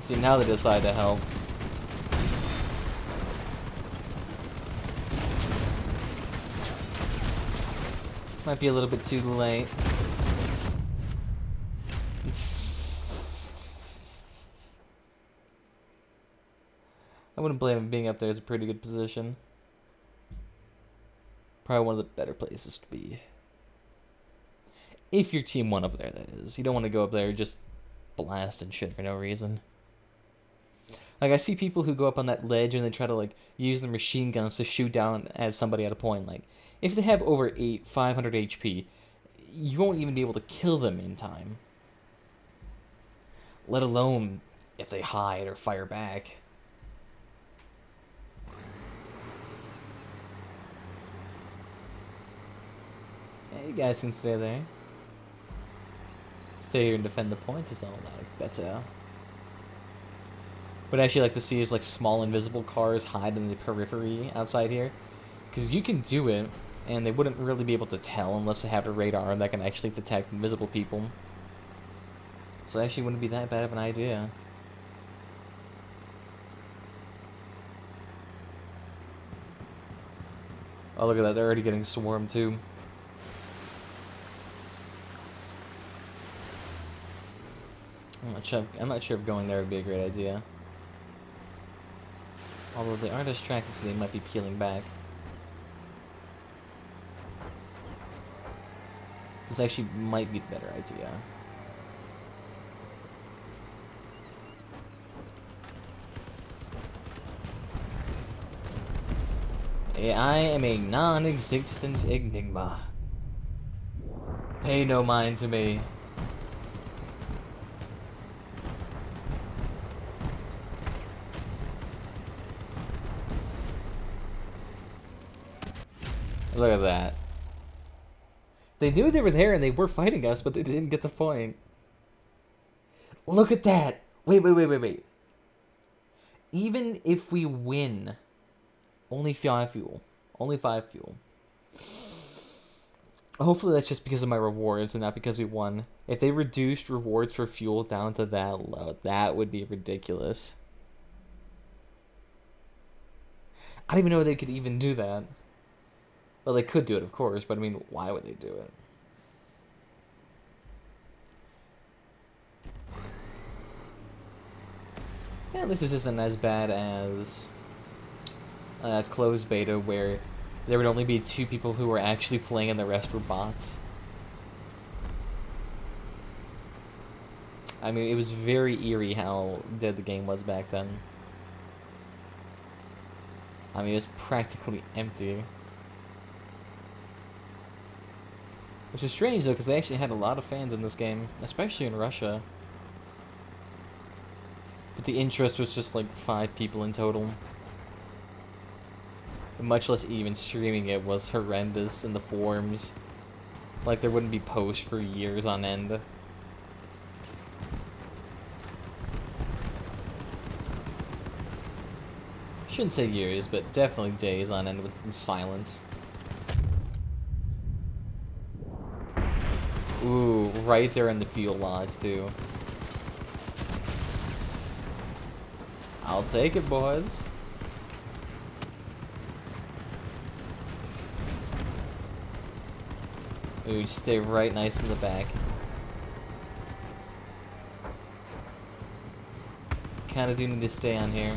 See, now they decide to help. Might be a little bit too late. I wouldn't blame him. Being up there is a pretty good position. Probably one of the better places to be. If your team won up there, that is. You don't want to go up there just blasting shit for no reason. Like, I see people who go up on that ledge and they try to, like, use their machine guns to shoot down at somebody at a point. Like, if they have over 500 HP, you won't even be able to kill them in time. Let alone if they hide or fire back. Yeah, you guys can stay there. Stay here and defend the point is all like better. What I'd actually like to see is like small invisible cars hide in the periphery outside here. Because you can do it, and they wouldn't really be able to tell unless they have a radar that can actually detect invisible people. So it actually wouldn't be that bad of an idea. Oh, look at that. They're already getting swarmed, too. I'm not sure if going there would be a great idea. Although they are distracted, so they might be peeling back. This actually might be the better idea. I am a non-existent enigma. Pay no mind to me. Look at that. They knew they were there and they were fighting us, but they didn't get the point. Look at that! Wait. Even if we win, only 5 fuel. Only 5 fuel. Hopefully that's just because of my rewards and not because we won. If they reduced rewards for fuel down to that low, that would be ridiculous. I don't even know if they could even do that. Well, they could do it, of course, but I mean, why would they do it? Yeah, this isn't as bad as closed beta, where there would only be 2 people who were actually playing and the rest were bots. I mean, it was very eerie how dead the game was back then. I mean, it was practically empty. Which is strange, though, because they actually had a lot of fans in this game, especially in Russia. But the interest was just like 5 people in total. And much less even streaming it was horrendous in the forums. Like, there wouldn't be posts for years on end. Shouldn't say years, but definitely days on end with silence. Ooh, right there in the fuel lodge, too. I'll take it, boys. Ooh, just stay right nice in the back. Kinda do need to stay on here.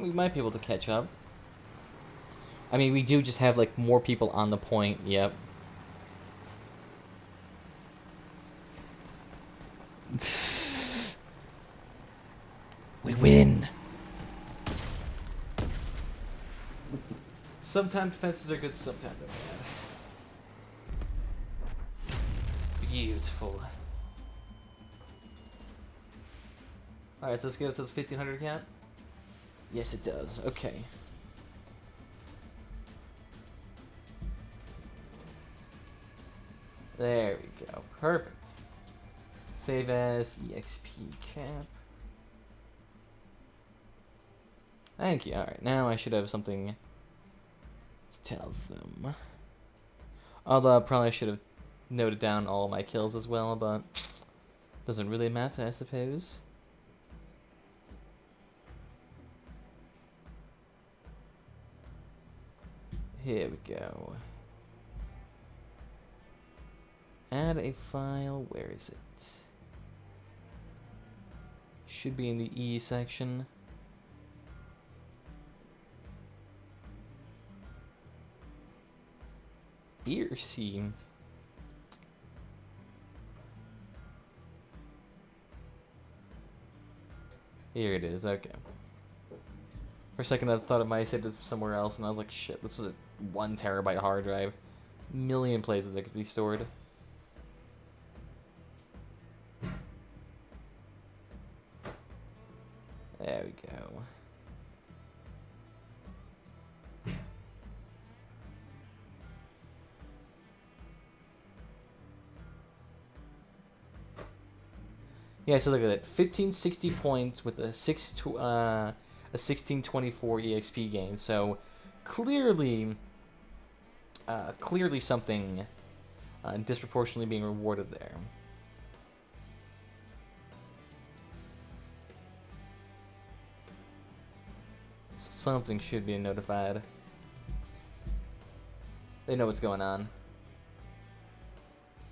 We might be able to catch up. I mean, we do just have, like, more people on the point, yep. We win! Sometimes defenses are good, sometimes they're bad. Beautiful. Alright, so let's get us to the 1500 count. Yes, it does. Okay. There we go. Perfect. Save as EXP cap. Thank you. Alright, now I should have something to tell them. Although I probably should have noted down all my kills as well, but doesn't really matter, I suppose. Here we go. Add a file. Where is it? Should be in the E section. E or C? Here it is. Okay. For a second, I thought it might have saved it somewhere else, and I was like, shit, this is a 1 terabyte hard drive. Million places it could be stored. There we go. Yeah, so look at it. 1560 points with a 1624 EXP gain. So clearly, clearly something disproportionately being rewarded there. So something should be notified. They know what's going on.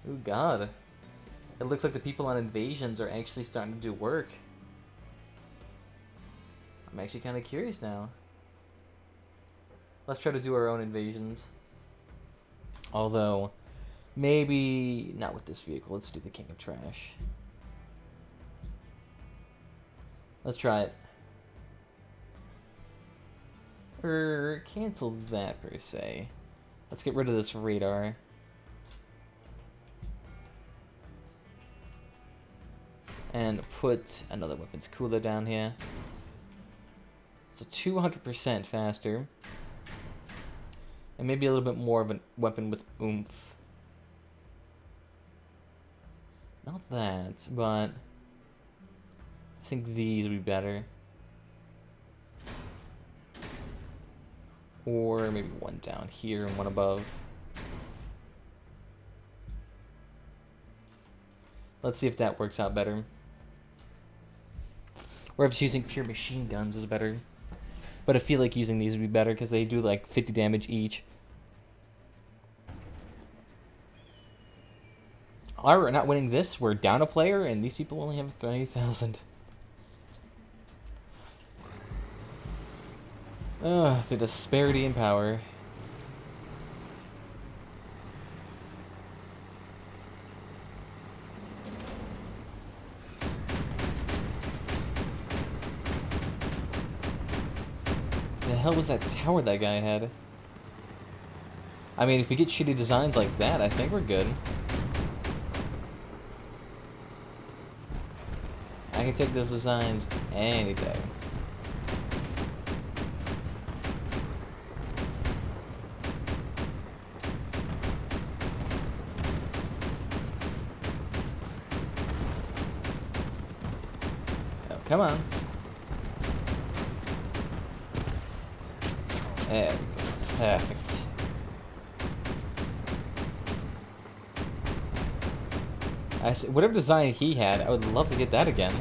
Oh god. It looks like the people on invasions are actually starting to do work. I'm actually kind of curious now. Let's try to do our own invasions. Although, maybe not with this vehicle. Let's do the King of Trash. Let's try it. Or cancel that per se. Let's get rid of this radar. And put another weapons cooler down here. So 200% faster. And maybe a little bit more of a weapon with oomph. Not that, but I think these would be better. Or maybe one down here and one above. Let's see if that works out better. Or if using pure machine guns is better. But I feel like using these would be better because they do like 50 damage each. Alright, we're not winning this. We're down a player and these people only have 30,000. Ugh, the disparity in power. The hell was that tower that guy had? I mean, if we get shitty designs like that, I think we're good. I can take those designs any day. Oh, come on. There we go. Perfect. I see, whatever design he had, I would love to get that again.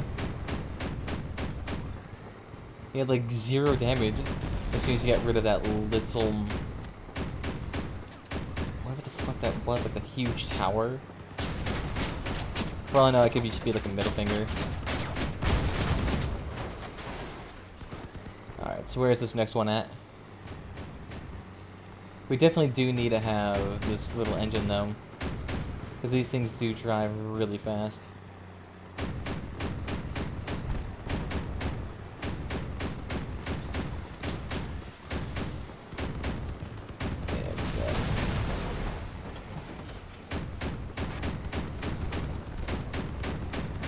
He had like 0 damage as soon as you got rid of that little... whatever the fuck that was, like a huge tower. For all I know, it could just be like a middle finger. Alright, so where is this next one at? We definitely do need to have this little engine though. Because these things do drive really fast. There we go.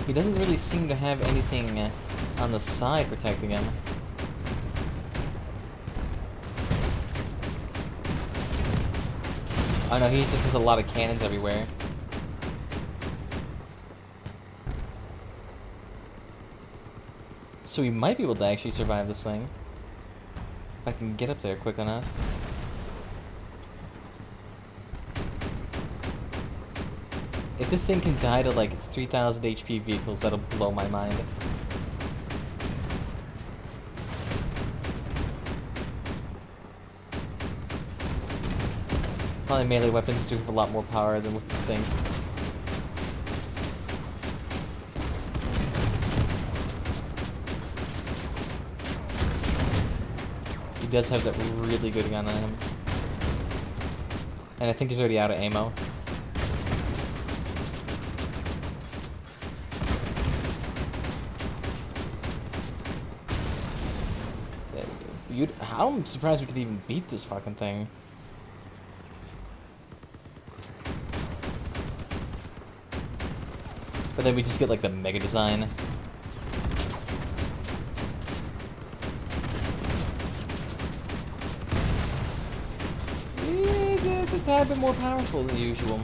He doesn't really seem to have anything on the side protecting him. Oh no, he just has a lot of cannons everywhere. So we might be able to actually survive this thing. If I can get up there quick enough. If this thing can die to like 3,000 HP vehicles, that'll blow my mind. Probably melee weapons do have a lot more power than what you think. He does have that really good gun on him. And I think he's already out of ammo. There we go. I'm surprised we could even beat this fucking thing. But then we just get like the mega design. It's a tad bit more powerful than usual.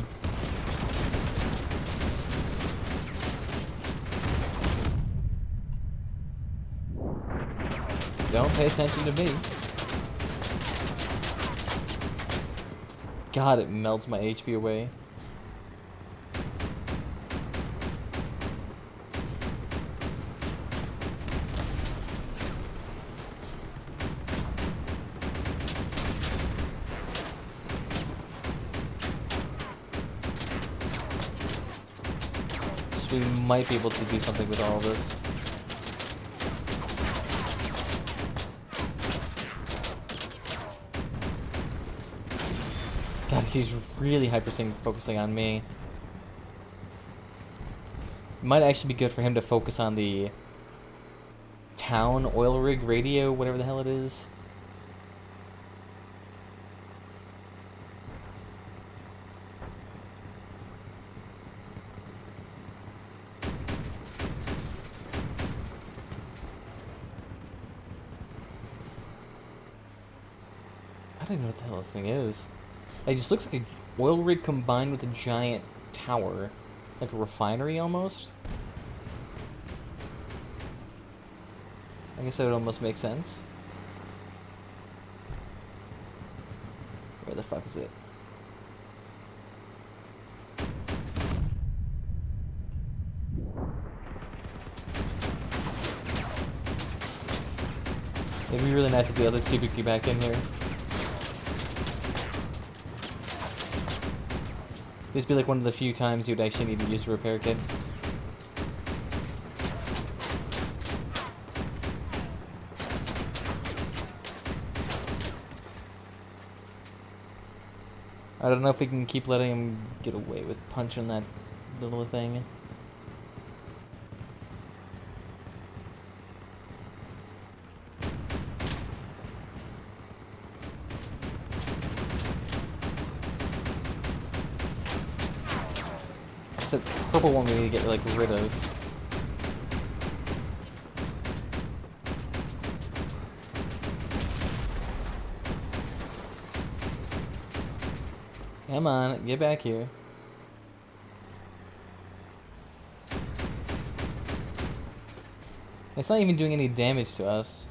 Don't pay attention to me. God, it melts my HP away. we might be able to do something with all of this. God, he's really focusing on me. It might actually be good for him to focus on the town oil rig radio, whatever the hell it is. I don't even know what the hell this thing is. It just looks like an oil rig combined with a giant tower. Like a refinery, almost. I guess that would almost make sense. Where the fuck is it? It'd be really nice if the other two could get back in here. This would be like one of the few times you'd actually need to use a repair kit. I don't know if we can keep letting him get away with punching that little thing. It's that purple one we need to get like rid of. Come on, get back here. It's not even doing any damage to us.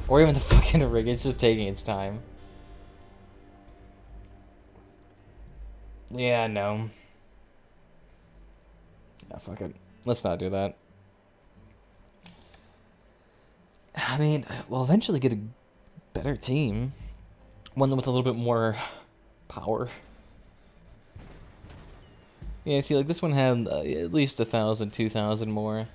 Or even the fucking rig, it's just taking its time. Yeah, no. Yeah, fuck it. Let's not do that. I mean, we'll eventually get a better team. One with a little bit more power. Yeah, see, like this one had at least 1,000, 2,000 more.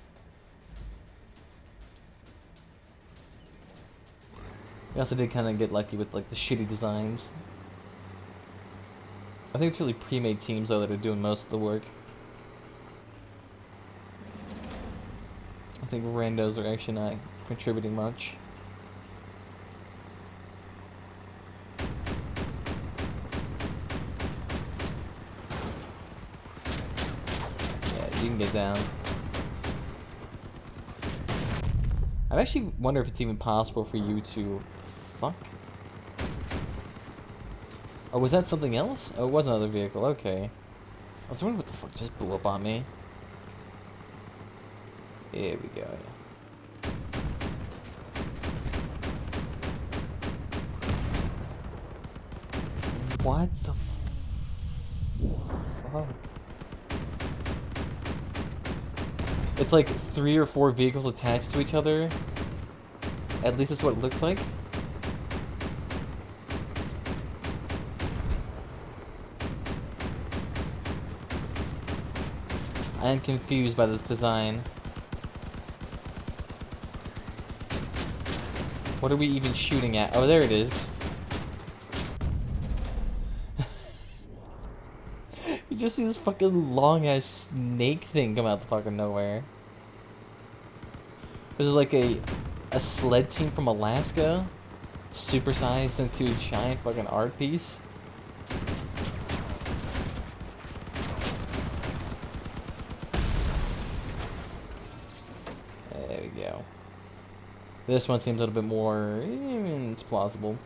We also did kind of get lucky with like the shitty designs. I think it's really pre-made teams though that are doing most of the work. I think randos are actually not contributing much. You can get down. I actually wonder if it's even possible for you to... Fuck. Oh, was that something else? Oh, it was another vehicle. Okay. I was wondering what the fuck just blew up on me. Here we go. What the fuck? It's like 3 or 4 vehicles attached to each other. At least that's what it looks like. I am confused by this design. What are we even shooting at? Oh, there it is. You just see this fucking long-ass snake thing come out the fucking nowhere. This is like a sled team from Alaska, supersized into a giant fucking art piece. There we go. This one seems a little bit more... it's plausible.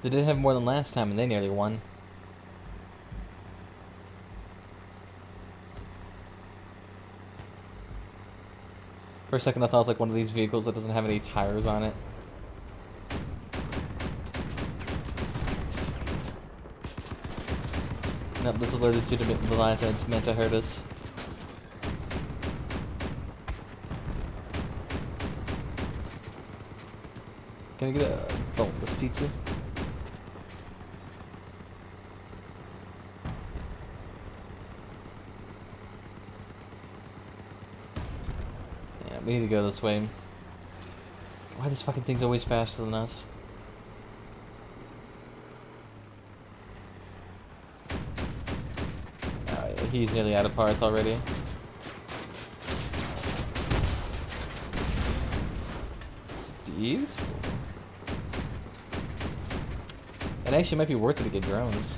They did have more than last time, and they nearly won. For a second, I thought it was like one of these vehicles that doesn't have any tires on it. Nope, this is a legitimate Leviathan. It's meant to hurt us. Can I get a boneless pizza? we need to go this way. Why are these fucking things always faster than us? Oh yeah, he's nearly out of parts already. It's beautiful. It actually might be worth it to get drones.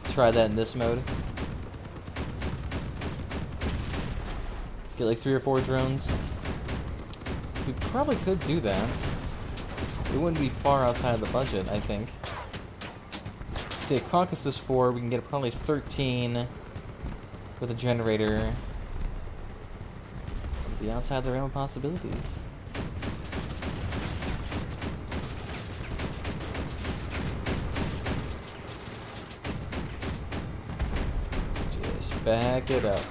Try that in this mode. Get like 3 or 4 drones. We probably could do that. It wouldn't be far outside the budget, I think. See, if Caucus is 4, we can get probably 13 with a generator. It'd be outside the realm of possibilities. Just back it up.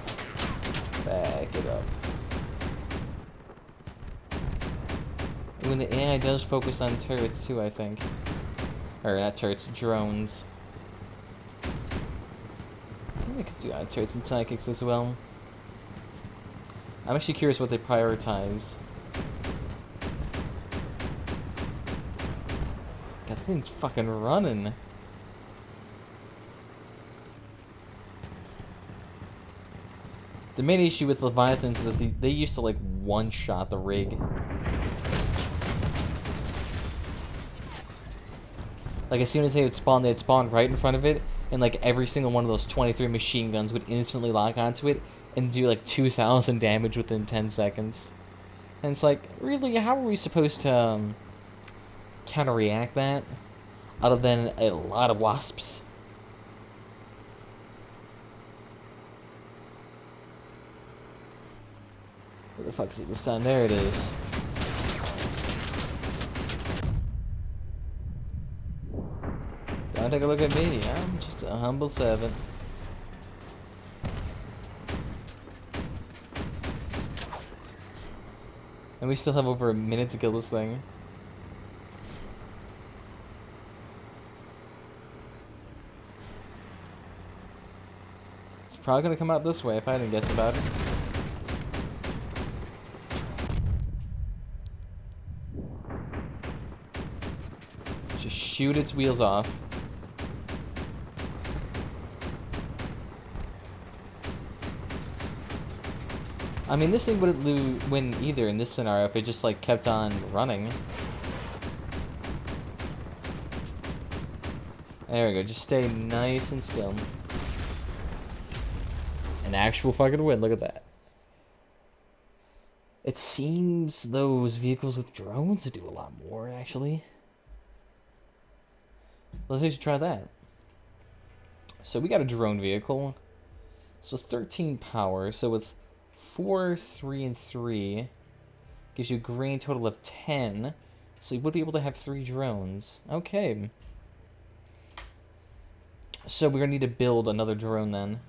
Back it up. When the AI does focus on turrets too, I think. Or not turrets, drones. I think we could do turrets and psychics as well. I'm actually curious what they prioritize. God, that thing's fucking running. The main issue with Leviathans is that they used to like one-shot the rig. Like, as soon as they would spawn, they'd spawn right in front of it, and, like, every single one of those 23 machine guns would instantly lock onto it and do, like, 2,000 damage within 10 seconds. And it's like, really, how are we supposed to, counteract that? Other than a lot of wasps? Where the fuck is it this time? There it is. Don't take a look at me. I'm just a humble servant. And we still have over a minute to kill this thing. It's probably gonna come out this way if I didn't guess about it. Just shoot its wheels off. I mean, this thing wouldn't win either in this scenario if it just, like, kept on running. There we go, just stay nice and still. An actual fucking win, look at that. It seems those vehicles with drones do a lot more, actually. Let's actually try that. So we got a drone vehicle. So 13 power, so with 4, 3, and 3 gives you a grand total of 10. So you would be able to have 3 drones. Okay. So we're gonna need to build another drone then.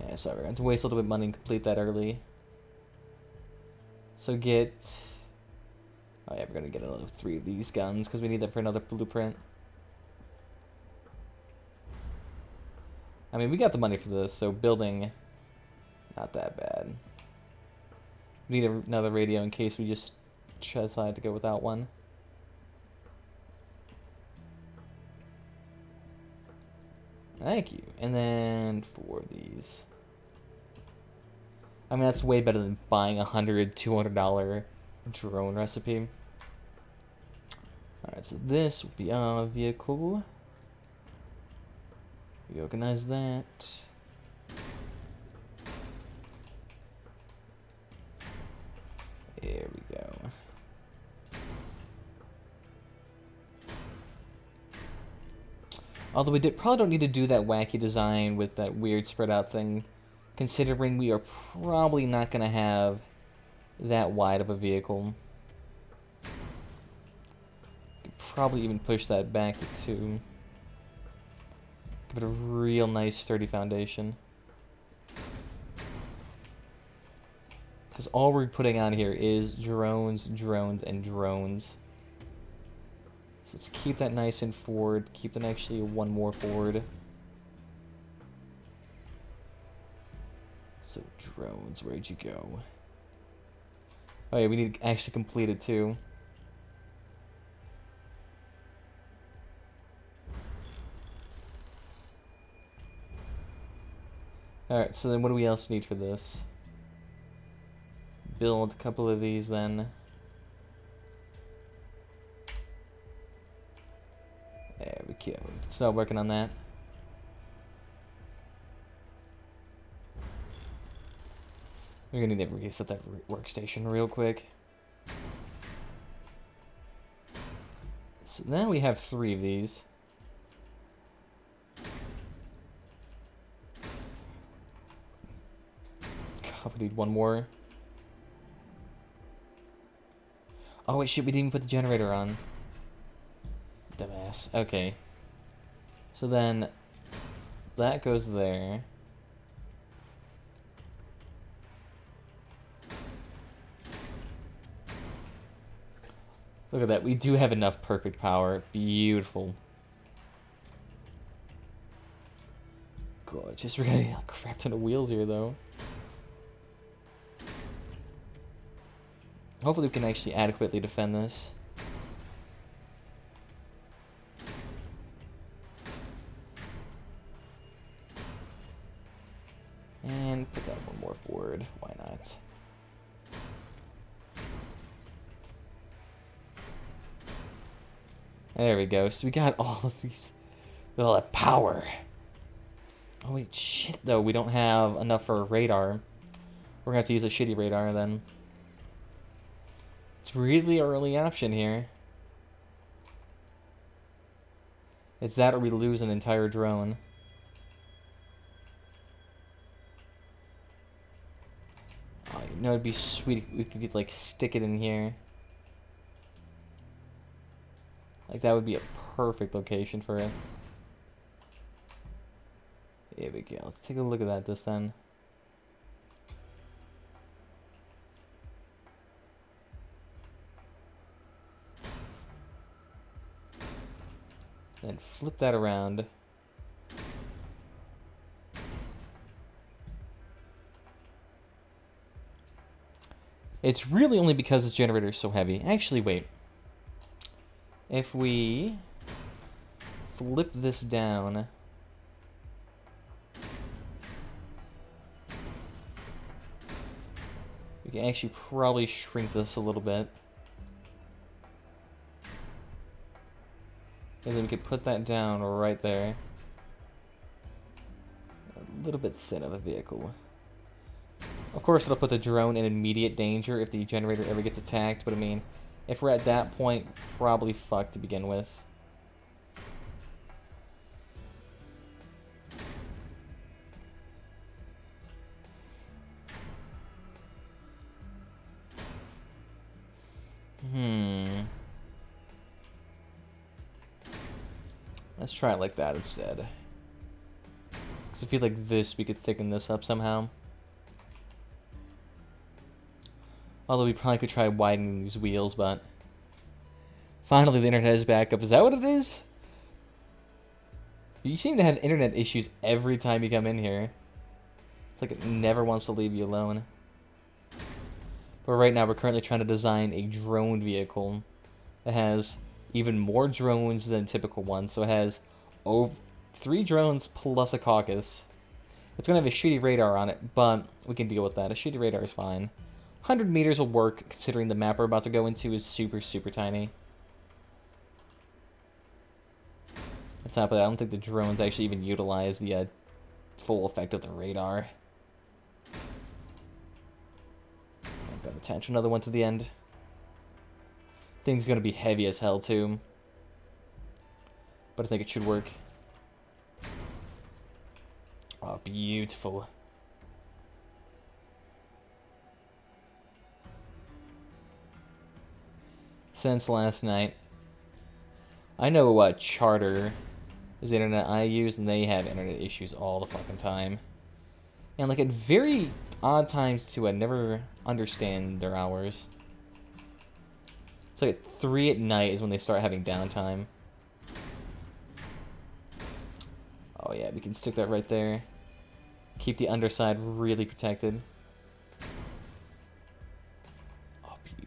Yeah, so we're going to waste a little bit of money and complete that early. So get... Oh yeah, we're gonna get another 3 of these guns because we need that for another blueprint. I mean, we got the money for this, so building... Not that bad. We need another radio in case we just decide to go without one. Thank you. And then 4 of these. I mean, that's way better than buying a $100, $200 drone recipe. Alright, so this will be our vehicle. We organize that. There we go. Although we probably don't need to do that wacky design with that weird spread out thing, considering we are probably not going to have that wide of a vehicle. Could probably even push that back to 2. Give it a real nice sturdy foundation. Because all we're putting on here is drones, drones, and drones. So let's keep that nice and forward. Keep them actually 1 more forward. So drones, where'd you go? Oh yeah, we need to actually complete it too. Alright, so then what do we else need for this? Build a couple of these then. There we go. Start working on that. We're gonna need to reset that workstation real quick. So now we have 3 of these. God, we need 1 more. Oh wait, shit, we didn't even put the generator on. Dumbass. Okay. So then, that goes there. Look at that, we do have enough perfect power. Beautiful. Gorgeous. We're gonna get a crap ton of wheels here, though. Hopefully we can actually adequately defend this. And put that 1 more forward. Why not? There we go. So we got all of these. With all that power. Oh wait, shit though. We don't have enough for a radar. We're gonna have to use a shitty radar then. It's really our only option here. It's that or we lose an entire drone. Oh, you know, it'd be sweet if we could, like, stick it in here. Like, that would be a perfect location for it. Here we go. Let's take a look at this then. Then flip that around. It's really only because this generator is so heavy. Actually, wait. If we flip this down, we can actually probably shrink this a little bit. And then we could put that down right there. A little bit thin of a vehicle. Of course, it'll put the drone in immediate danger if the generator ever gets attacked, but I mean, if we're at that point, probably fucked to begin with. Let's try it like that instead. Because I feel like this, we could thicken this up somehow. Although we probably could try widening these wheels, but... Finally, the internet is back up. Is that what it is? You seem to have internet issues every time you come in here. It's like it never wants to leave you alone. But right now, we're currently trying to design a drone vehicle that has even more drones than typical ones. So it has 3 drones plus a caucus. It's going to have a shitty radar on it, but we can deal with that. A shitty radar is fine. 100 meters will work, considering the map we're about to go into is super, super tiny. On top of that, I don't think the drones actually even utilize the full effect of the radar. I've got to attach another one to the end. Thing's going to be heavy as hell, too. But I think it should work. Oh, beautiful. Since last night, I know what Charter is the internet I use, and they have internet issues all the fucking time. And like at very odd times too, I never understand their hours. It's like at 3 at night is when they start having downtime. Oh yeah, we can stick that right there. Keep the underside really protected.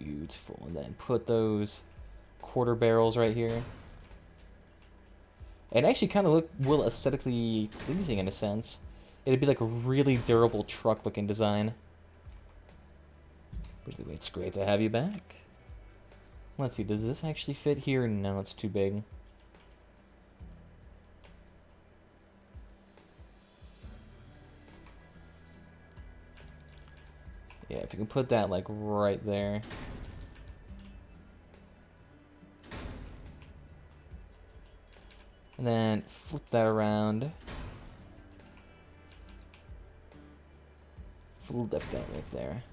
Beautiful. And then put those quarter barrels right here. It actually kind of will aesthetically pleasing in a sense. It'd be like a really durable truck looking design. But anyway, it's great to have you back. Let's see, does this actually fit here? No, it's too big. Yeah, if you can put that like right there. And then flip that around. Flip that right there.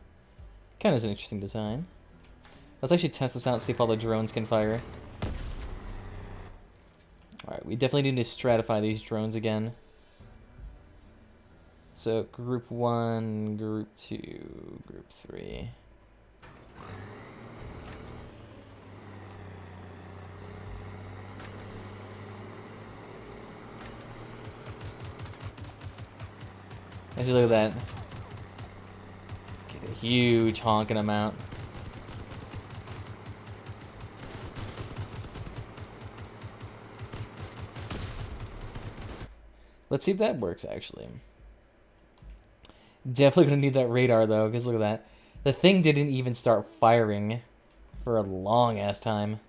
Kind of is an interesting design. Let's actually test this out and see if all the drones can fire. Alright, we definitely need to stratify these drones again. So, group 1, group 2, group 3. As you look at that. Get a huge honking amount. Let's see if that works, actually. Definitely gonna need that radar, though, because look at that. The thing didn't even start firing for a long-ass time.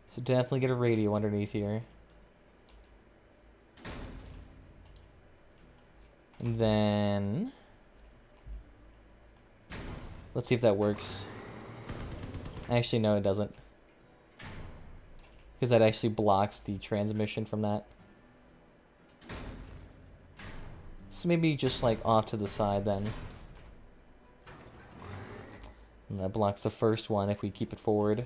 So definitely get a radio underneath here. And then... let's see if that works. Actually, no, it doesn't. Because that actually blocks the transmission from that. So maybe just like off to the side then. And that blocks the first one if we keep it forward.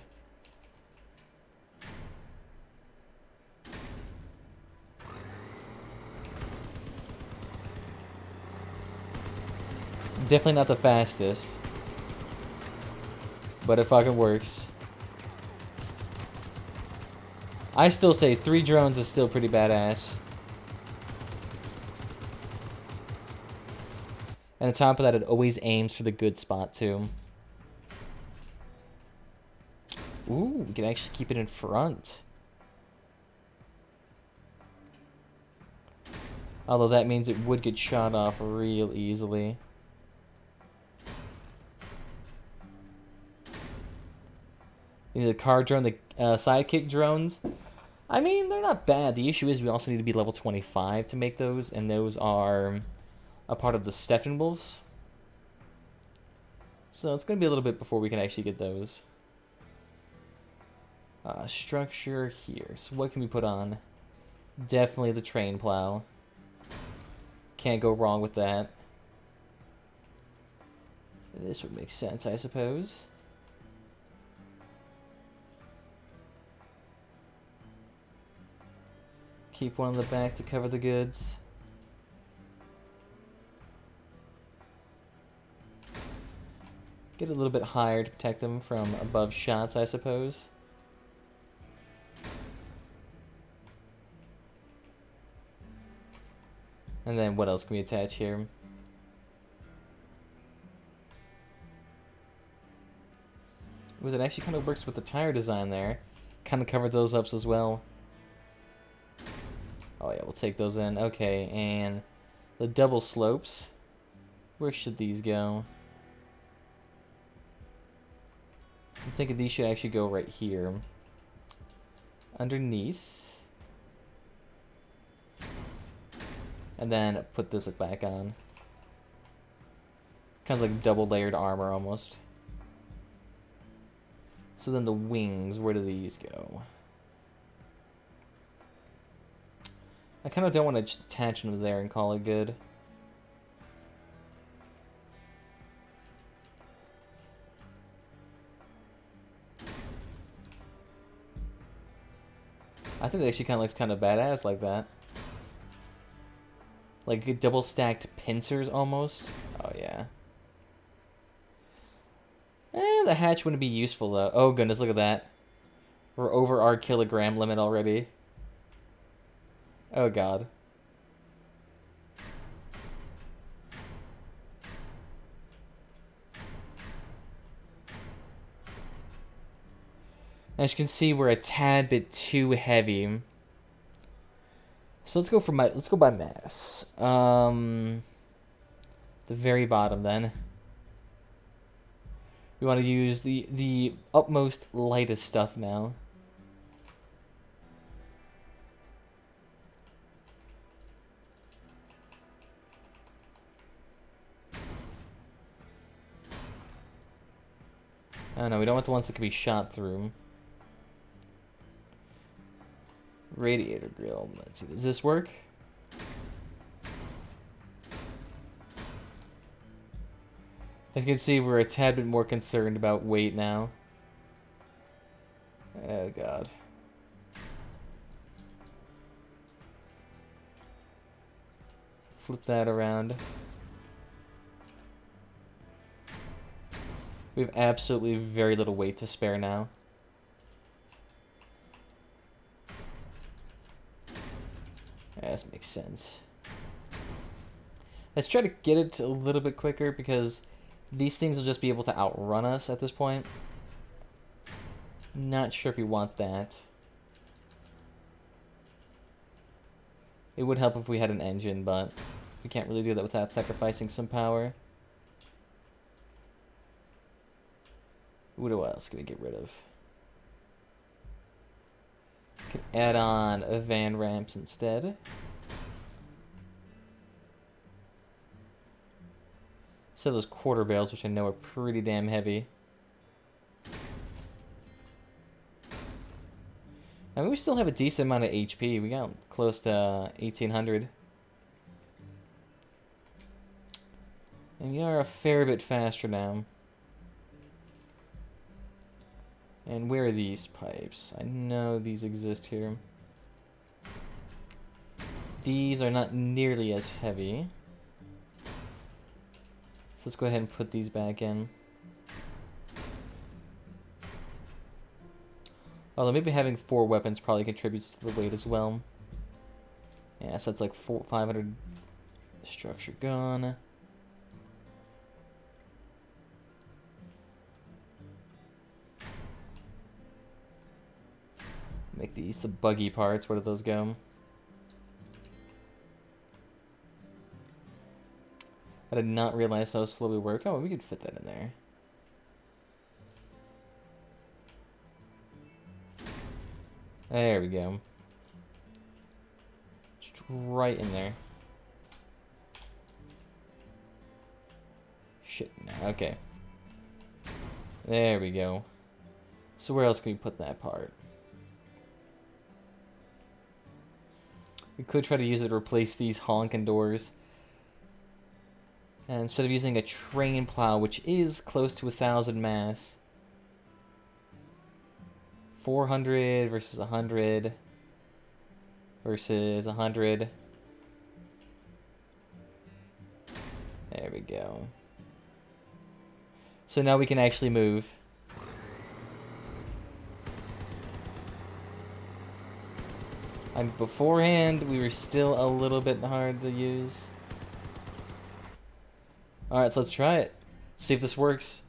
Definitely not the fastest. But it fucking works. I still say 3 drones is still pretty badass. And on top of that, it always aims for the good spot, too. Ooh, we can actually keep it in front. Although that means it would get shot off real easily. The car drone, the sidekick drones. I mean, they're not bad. The issue is we also need to be level 25 to make those, and those are a part of the Steffenwolves. So it's going to be a little bit before we can actually get those. Structure here. So what can we put on? Definitely the train plow. Can't go wrong with that. This would make sense, I suppose. Keep one on the back to cover the goods. Get a little bit higher to protect them from above shots, I suppose. And then what else can we attach here? Ooh, it actually kind of works with the tire design there. Kind of covered those up as well. Oh yeah, we'll take those in. Okay, and the double slopes. Where should these go? I'm thinking these should actually go right here. Underneath. And then put this back on. Kind of like double layered armor almost. So then the wings, where do these go? I kind of don't want to just attach them there and call it good. I think it actually kind of looks kind of badass like that. Like double stacked pincers almost. Oh yeah. The hatch wouldn't be useful though. Oh goodness, look at that. We're over our kilogram limit already. Oh god. As you can see, we're a tad bit too heavy. So let's go by mass. The very bottom then. We want to use the utmost lightest stuff now. Oh no, we don't want the ones that can be shot through. Radiator grill. Let's see, does this work? As you can see, we're a tad bit more concerned about weight now. Oh god. Flip that around. We have absolutely very little weight to spare now. Yeah, this makes sense. Let's try to get it a little bit quicker because these things will just be able to outrun us at this point. Not sure if we want that. It would help if we had an engine, but we can't really do that without sacrificing some power. What else can we get rid of? Can add on van ramps instead. So those quarter barrels, which I know are pretty damn heavy. I mean, we still have a decent amount of HP. We got close to 1800. And we are a fair bit faster now. And where are these pipes? I know these exist here. These are not nearly as heavy. So let's go ahead and put these back in. Although maybe having 4 weapons probably contributes to the weight as well. Yeah, so that's like 500 structure gone. Make these the buggy parts. Where do those go? I did not realize how slow we work. Oh, we could fit that in there. There we go. Just right in there. Shit, no, okay. There we go. So where else can we put that part? We could try to use it to replace these honking doors. And instead of using a train plow, which is close to 1,000 mass. 400 versus 100 versus 100. There we go. So now we can actually move. And beforehand, we were still a little bit hard to use. Alright, so let's try it. See if this works.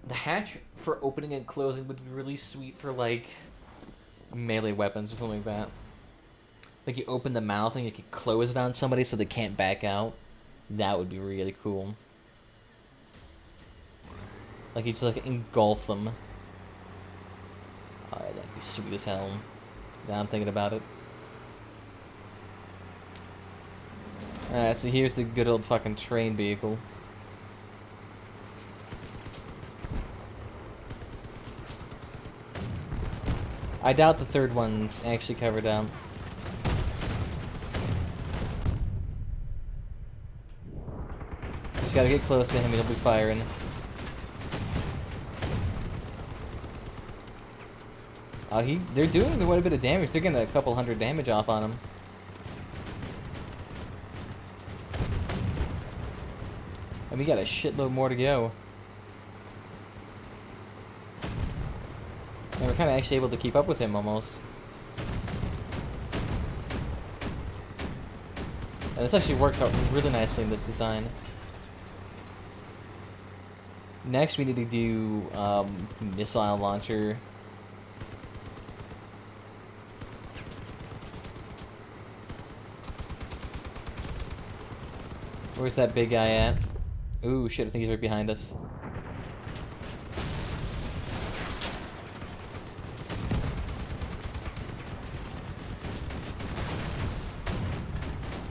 The hatch for opening and closing would be really sweet for, like, melee weapons or something like that. Like, you open the mouth and you can close it on somebody so they can't back out. That would be really cool. Like, you just, like, engulf them. Alright, that'd be sweet as hell. Now I'm thinking about it. Alright, so here's the good old fucking train vehicle. I doubt the third one's actually covered up. Just gotta get close to him and he'll be firing. They're doing quite a bit of damage. They're getting a couple hundred damage off on him. And we got a shitload more to go. And we're kind of actually able to keep up with him almost. And this actually works out really nicely in this design. Next, we need to do missile launcher. Where's that big guy at? Ooh, shit, I think he's right behind us.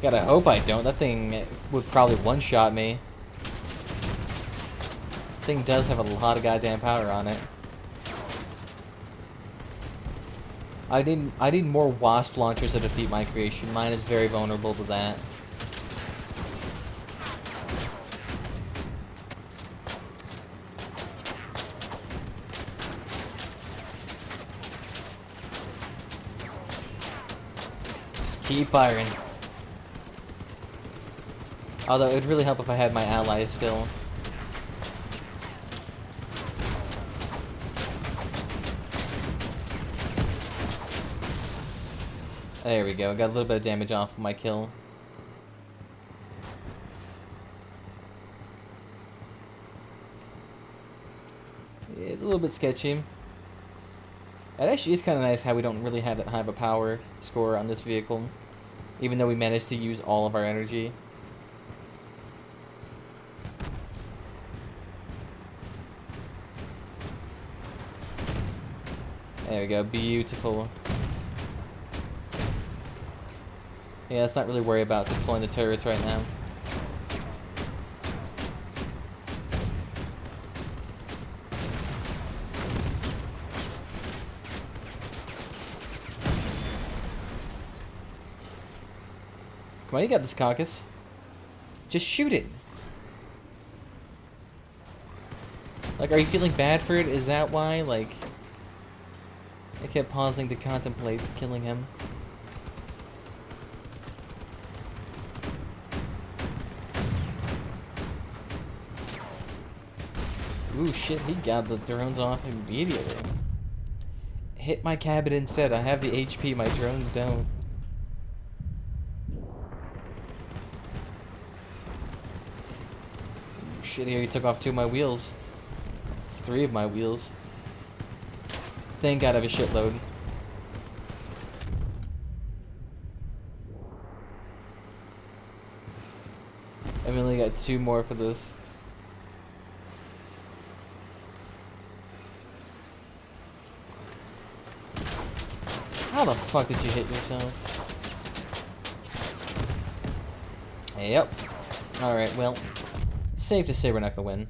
God, I hope I don't. That thing would probably one-shot me. Thing does have a lot of goddamn power on it. I need more wasp launchers to defeat my creation. Mine is very vulnerable to that. Just keep firing. Although it would really help if I had my allies still. There we go, got a little bit of damage off of my kill. It's a little bit sketchy. It actually is kind of nice how we don't really have a power score on this vehicle, even though we managed to use all of our energy. There we go, beautiful. Yeah, let's not really worry about deploying the turrets right now. Come on, you got this, Caucus. Just shoot it. Like, are you feeling bad for it? Is that why? Like, I kept pausing to contemplate killing him. Ooh, shit, he got the drones off immediately. Hit my cabin instead. I have the HP, my drones don't. Ooh, shit, here he took off 2 of my wheels. 3 of my wheels. Thank God I have a shitload. I've only got 2 more for this. How the fuck did you hit yourself? Yep. Alright, well, safe to say we're not gonna win.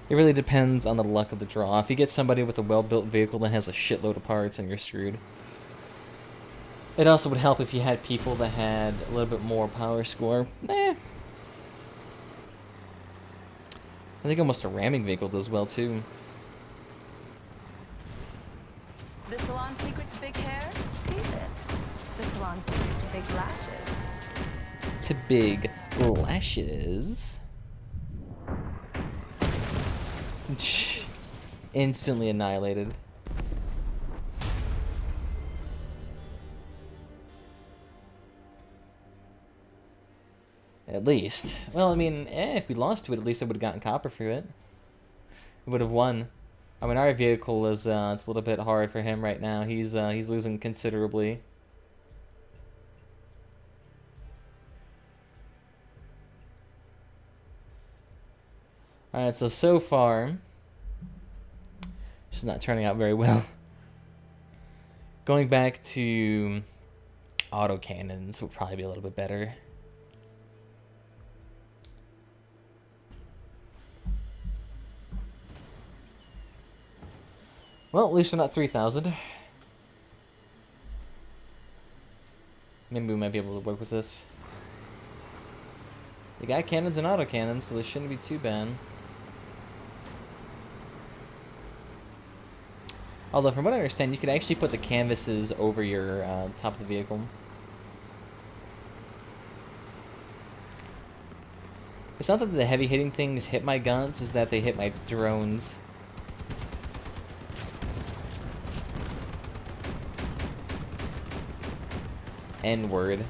It really depends on the luck of the draw. If you get somebody with a well-built vehicle that has a shitload of parts, and you're screwed. It also would help if you had people that had a little bit more power score. I think almost a ramming vehicle does well, too. The salon secret to big hair? Tease it. The salon secret to big lashes. To big lashes. Instantly annihilated. At least. Well, I mean, if we lost to it, at least I would have gotten copper through it. We would have won. I mean, our vehicle is, it's a little bit hard for him right now. He's losing considerably. Alright, so far, this is not turning out very well. Going back to autocannons would probably be a little bit better. Well, at least we're not 3,000. Maybe we might be able to work with this. They got cannons and autocannons, so this shouldn't be too bad. Although, from what I understand, you could actually put the canvases over your top of the vehicle. It's not that the heavy-hitting things hit my guns, it's that they hit my drones. N-word.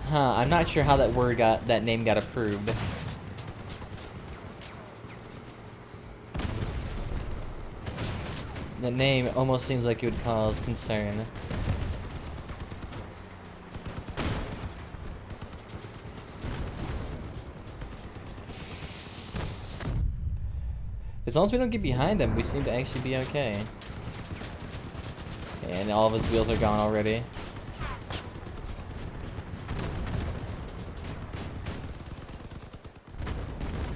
Huh, I'm not sure how that name got approved. The name almost seems like it would cause concern. As long as we don't get behind him, we seem to actually be okay. And all of his wheels are gone already.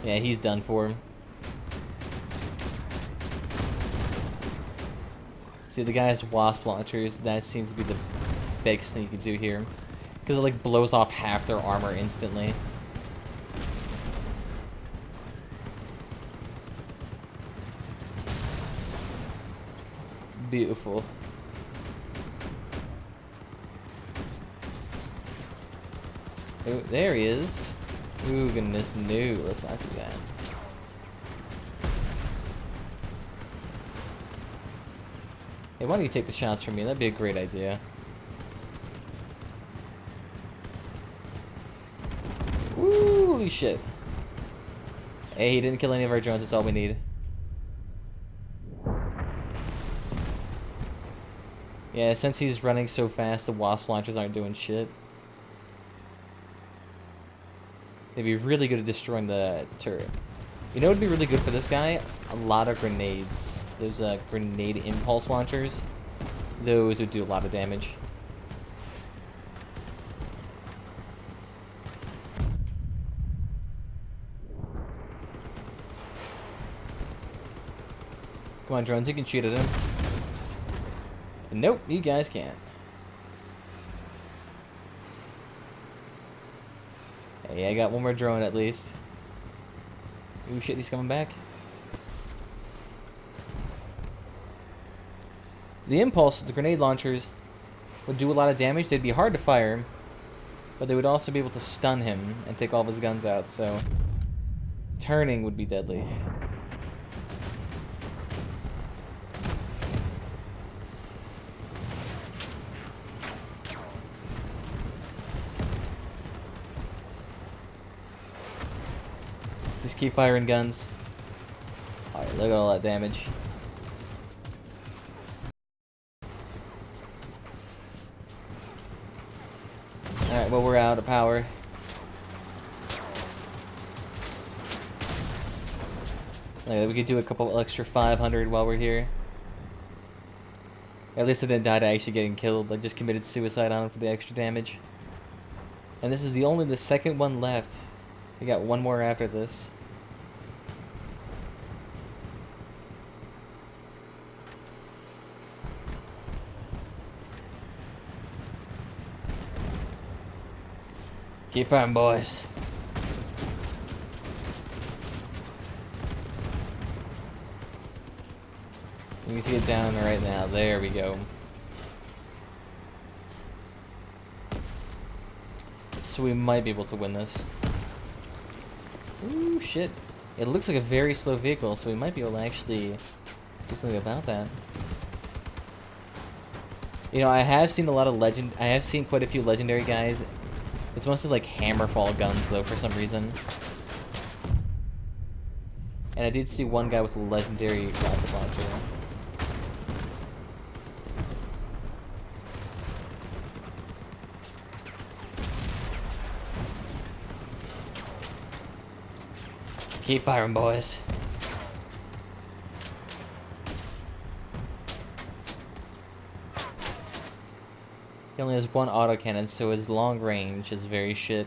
Yeah, he's done for. See, the guy has wasp launchers. That seems to be the biggest thing you can do here. Because it, like, blows off half their armor instantly. Beautiful. Oh, there he is. Ooh, goodness, no. Let's not do that. Hey, why don't you take the shots from me? That'd be a great idea. Ooh, holy shit. Hey, he didn't kill any of our drones. That's all we need. Yeah, since he's running so fast, the wasp launchers aren't doing shit. They'd be really good at destroying the turret. You know what would be really good for this guy? A lot of grenades. Those grenade impulse launchers. Those would do a lot of damage. Come on, drones, you can shoot at him. Nope, you guys can't. Hey, I got one more drone at least. Ooh, shit, he's coming back. The impulse, the grenade launchers, would do a lot of damage. They'd be hard to fire, but they would also be able to stun him and take all of his guns out, so turning would be deadly. Just keep firing guns. Alright, look at all that damage. Alright, well, we're out of power. Like, we could do a couple extra 500 while we're here. At least I didn't die to actually getting killed. I just committed suicide on him for the extra damage. And this is the second one left. We got one more after this. Keep fighting, boys. We need to get down right now. There we go. So we might be able to win this. Ooh, shit. It looks like a very slow vehicle, so we might be able to actually do something about that. You know, I have seen quite a few legendary guys. It's mostly like hammerfall guns, though, for some reason. And I did see one guy with a legendary rocket launcher. Keep firing, boys. He only has one autocannon, so his long range is very shit.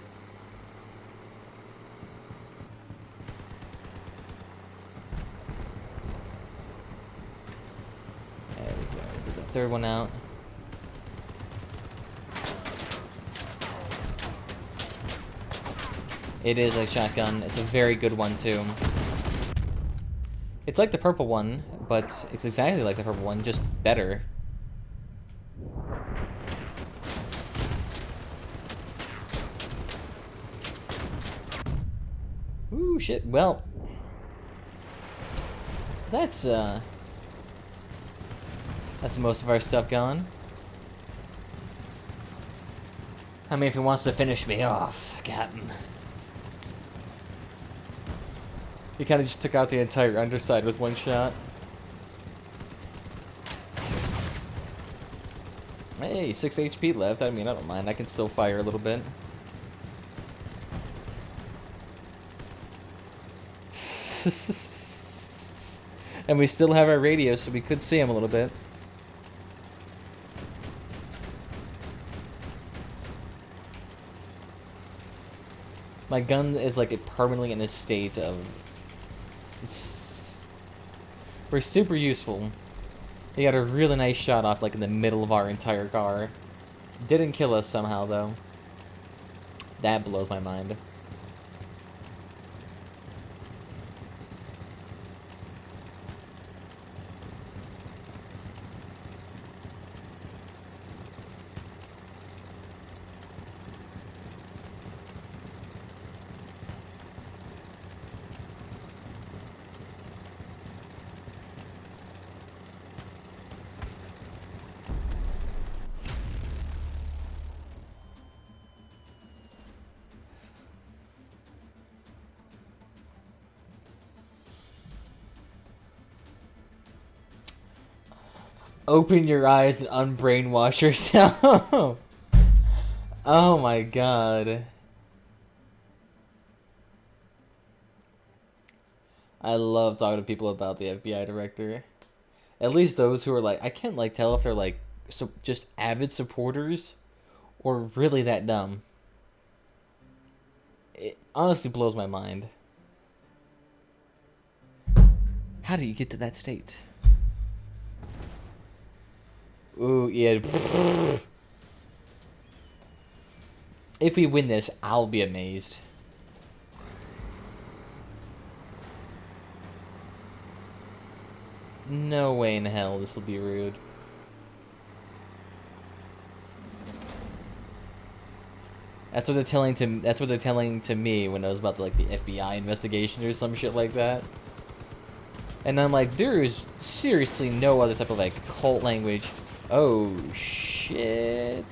There we go. Get the third one out. It is a shotgun. It's a very good one, too. It's like the purple one, but it's exactly like the purple one, just better. Ooh, shit. Well, that's most of our stuff gone. I mean, if he wants to finish me off, Captain. He kind of just took out the entire underside with one shot. Hey, 6 HP left. I mean, I don't mind. I can still fire a little bit. And we still have our radio, so we could see him a little bit. My gun is like permanently in a state of... We're super useful. He got a really nice shot off like in the middle of our entire car. Didn't kill us somehow though. That blows my mind. Open your eyes and unbrainwash yourself. Oh my god. I love talking to people about the FBI director. At least those who are like, I can't like tell if they're like just avid supporters or really that dumb. It honestly blows my mind. How do you get to that state? Ooh, yeah. If we win this, I'll be amazed. No way in hell this will be rude. That's what they're telling to me when it was about like the FBI investigation or some shit like that. And I'm like, there is seriously no other type of like cult language. Oh shit.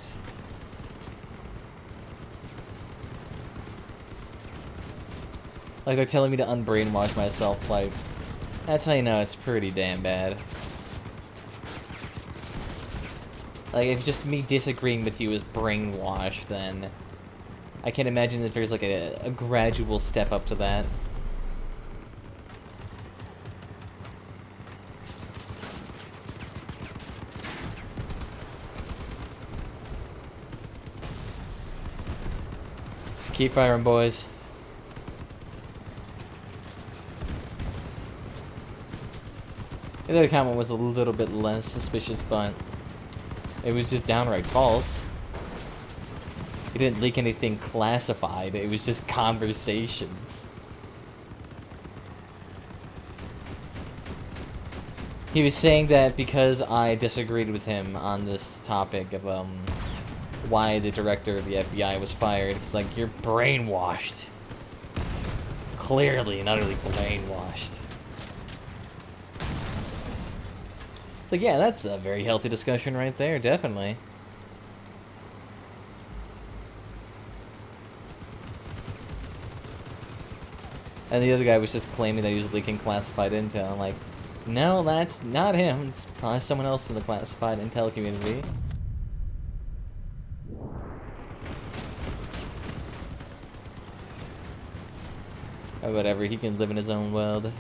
Like they're telling me to unbrainwash myself, like that's how you know it's pretty damn bad. Like if just me disagreeing with you is brainwashed, then I can't imagine that there's like a gradual step up to that. Keep firing, boys. The other comment was a little bit less suspicious, but it was just downright false. He didn't leak anything classified. It was just conversations. He was saying that because I disagreed with him on this topic of why the director of the FBI was fired. It's like, you're brainwashed. Clearly and utterly brainwashed. It's like, yeah, that's a very healthy discussion right there, definitely. And the other guy was just claiming that he was leaking classified intel. I'm like, no, that's not him. It's probably someone else in the classified intel community. Or whatever, he can live in his own world.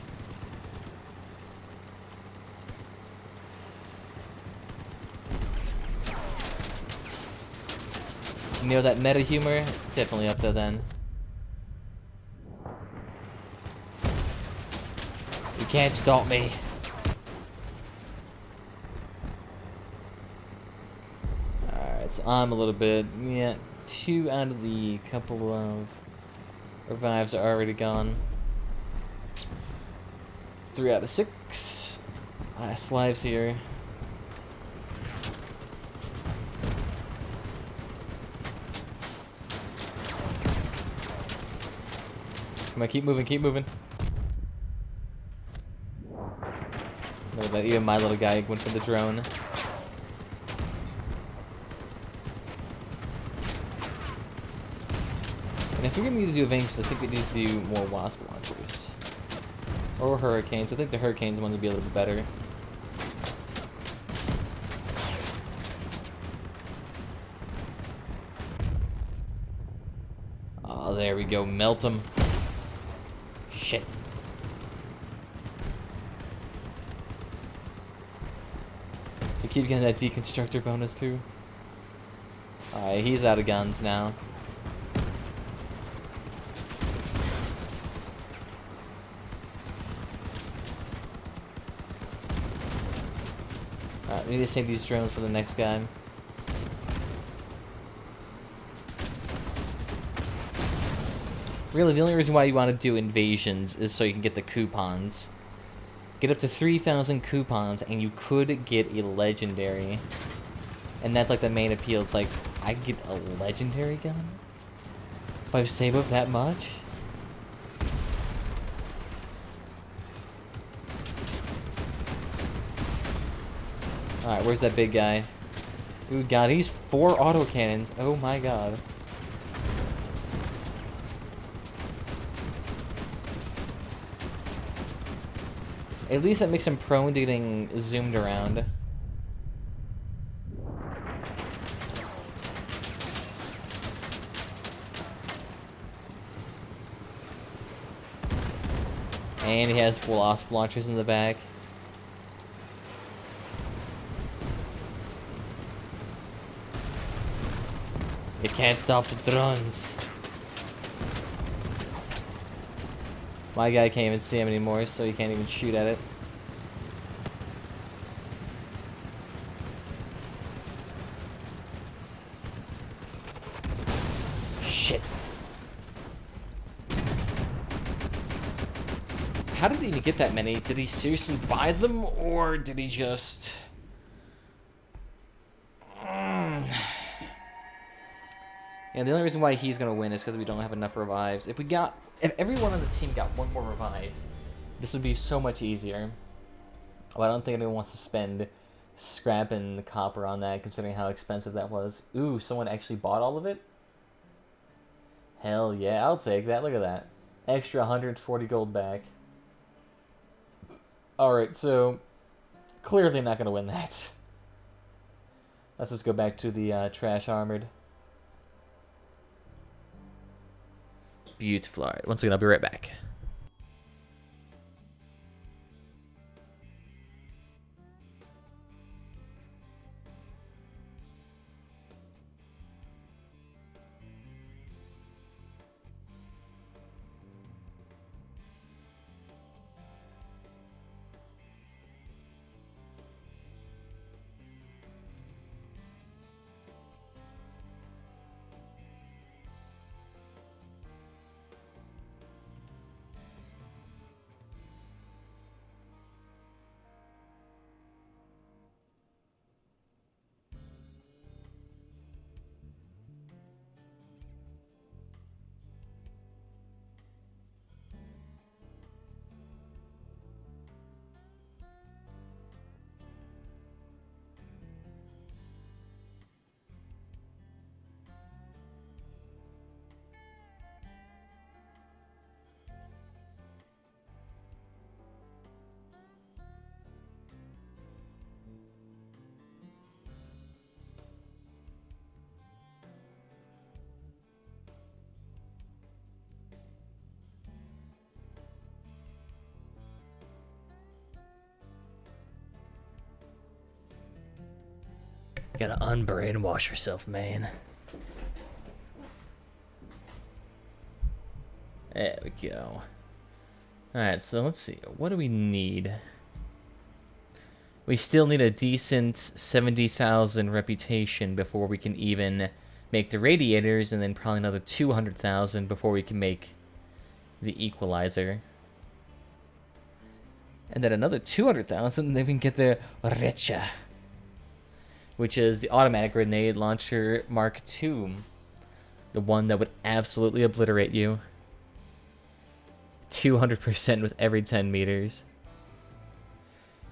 You know that meta humor? Definitely up there then. You can't stop me. Alright, so I'm a little bit, yeah, 2 out of the couple of revives are already gone. 3 out of 6. Last lives here. Come on, keep moving, keep moving. Look at that, even my little guy went for the drone. if we're gonna need to do Avengers, I think we need to do more Wasp launchers. Or Hurricanes. I think the Hurricanes one would be a little bit better. Oh, there we go. Melt them. Shit. I keep getting that deconstructor bonus too. Alright, he's out of guns now. Alright, we need to save these drones for the next guy. Really, the only reason why you want to do invasions is so you can get the coupons. Get up to 3,000 coupons, and you could get a legendary. And that's like the main appeal. It's like, I could get a legendary gun? If I save up that much? Alright, where's that big guy? Ooh, God, he's 4 autocannons. Oh my God. At least that makes him prone to getting zoomed around. And he has Wasp launchers in the back. It can't stop the drones. My guy can't even see him anymore, so he can't even shoot at it. Shit. How did he even get that many? Did he seriously buy them, or did he just... Yeah, the only reason why he's gonna win is because we don't have enough revives. If everyone on the team got one more revive, this would be so much easier. Well, I don't think anyone wants to spend scrap and copper on that, considering how expensive that was. Ooh, someone actually bought all of it? Hell yeah, I'll take that. Look at that. Extra 140 gold back. Alright, so clearly not gonna win that. Let's just go back to the trash armored. Beautiful. Alright, once again, I'll be right back. You gotta unbrainwash yourself, man. There we go. Alright, so let's see. What do we need? We still need a decent 70,000 reputation before we can even make the radiators, and then probably another 200,000 before we can make the equalizer. And then another 200,000, then we can get the Recha, which is the automatic grenade launcher Mark II. The one that would absolutely obliterate you. 200% with every 10 meters.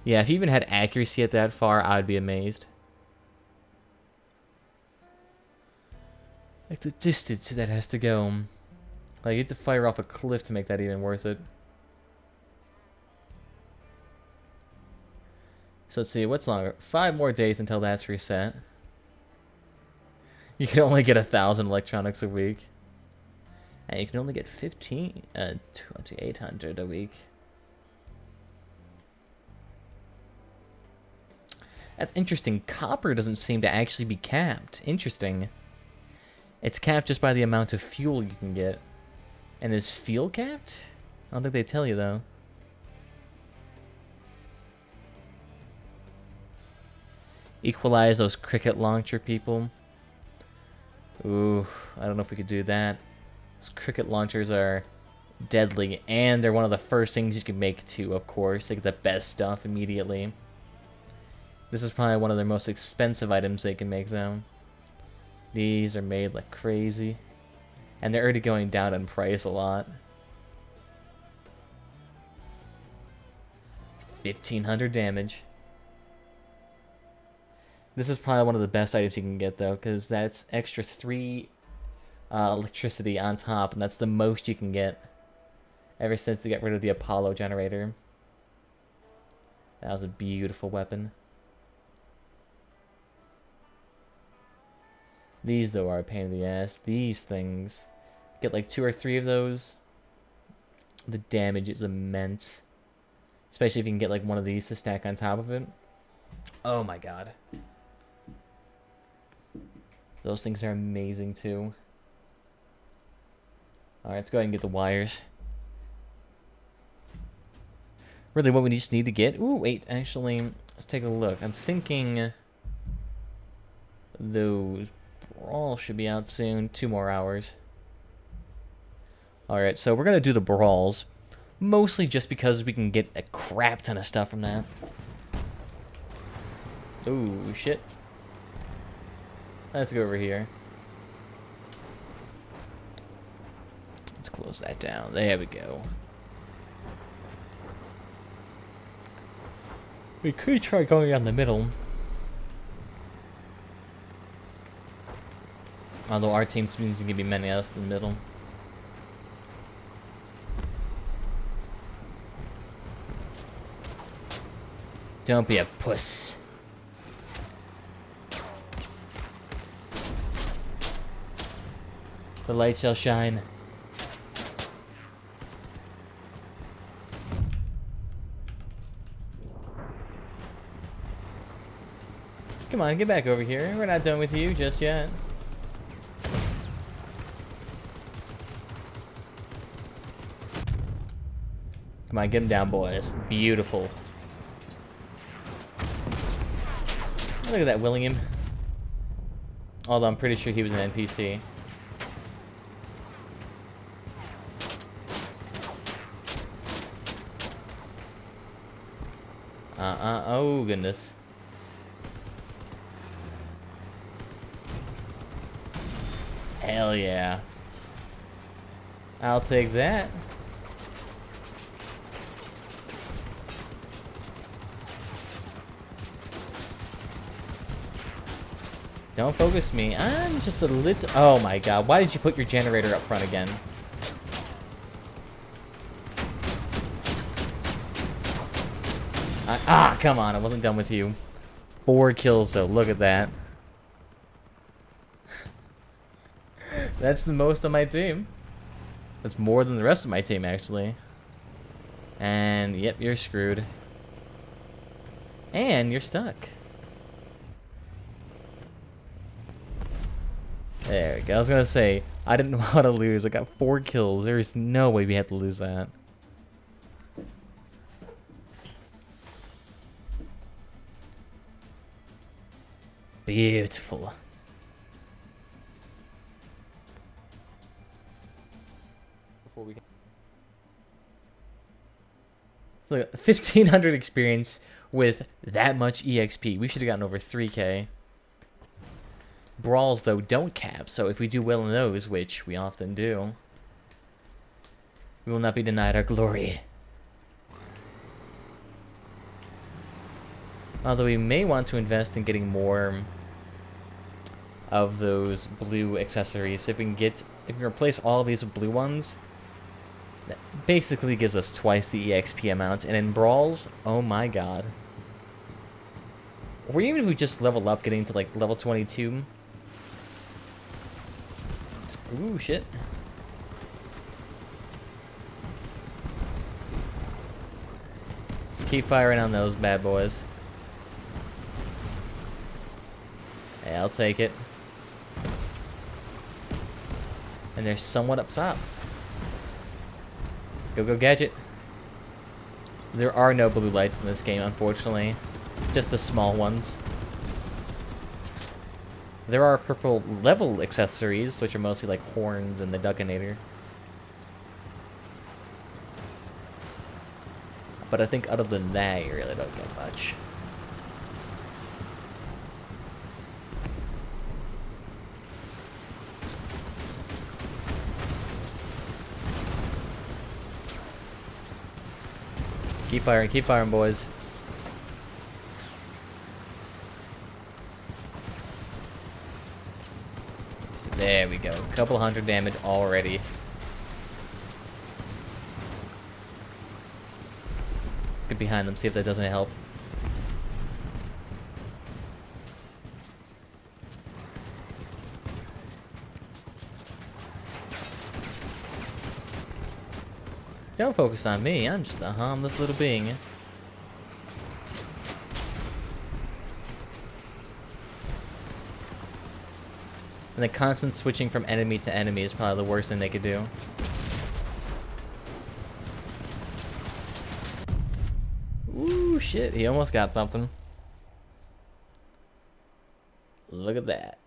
Yeah, if you even had accuracy at that far, I'd be amazed. Like the distance that has to go. Like, you have to fire off a cliff to make that even worth it. So let's see, what's longer? 5 more days until that's reset. You can only get 1,000 electronics a week. And you can only get 2,800 a week. That's interesting. Copper doesn't seem to actually be capped. Interesting. It's capped just by the amount of fuel you can get. And is fuel capped? I don't think they tell you, though. Equalize those cricket launcher people. Ooh, I don't know if we could do that. Those cricket launchers are deadly, and they're one of the first things you can make too, of course. They get the best stuff immediately. This is probably one of their most expensive items they can make, though. These are made like crazy. And they're already going down in price a lot. 1,500 damage. This is probably one of the best items you can get, though, because that's extra 3 electricity on top, and that's the most you can get ever since they got rid of the Apollo generator. That was a beautiful weapon. These, though, are a pain in the ass. These things, get like 2 or 3 of those. The damage is immense. Especially if you can get like one of these to stack on top of it. Oh my god. Those things are amazing too. Alright, let's go ahead and get the wires. Really, what we just need to get... Ooh, wait, actually, let's take a look. I'm thinking... those brawls should be out soon. 2 more hours. Alright, so we're going to do the brawls. Mostly just because we can get a crap ton of stuff from that. Ooh, shit. Let's go over here. Let's close that down. There we go. We could try going down the middle. Although our team seems to be many of us in the middle. Don't be a puss. The light shall shine. Come on, get back over here. We're not done with you just yet. Come on, get him down, boys. Beautiful. Look at that, William. Although I'm pretty sure he was an NPC. Oh goodness. Hell yeah. I'll take that. Don't focus me. I'm just a little... Oh my god, why did you put your generator up front again? Come on, I wasn't done with you. 4 kills, though. Look at that. That's the most on my team. That's more than the rest of my team, actually. And, yep, you're screwed. And you're stuck. There we go. I was gonna say, I didn't know how to lose. I got 4 kills. There is no way we had to lose that. Beautiful. Before we so 1,500 experience with that much EXP. We should have gotten over 3K. Brawls, though, don't cap, so if we do well in those, which we often do, we will not be denied our glory. Although we may want to invest in getting more of those blue accessories. If we can get If you replace all of these with blue ones, that basically gives us twice the EXP amount. And in brawls, oh my god. Or even if we just level up, getting to like level 22. Ooh, shit. Just keep firing on those bad boys. Hey, I'll take it. And they're somewhat up top. Go, Gadget. There are no blue lights in this game, unfortunately. Just the small ones. There are purple level accessories, which are mostly like horns and the Duckinator. But I think other than that, you really don't get much. Keep firing, boys. So there we go. A couple hundred damage already. Let's get behind them, see if that doesn't help. Don't focus on me, I'm just a harmless little being. And the constant switching from enemy to enemy is probably the worst thing they could do. Ooh, shit, he almost got something. Look at that.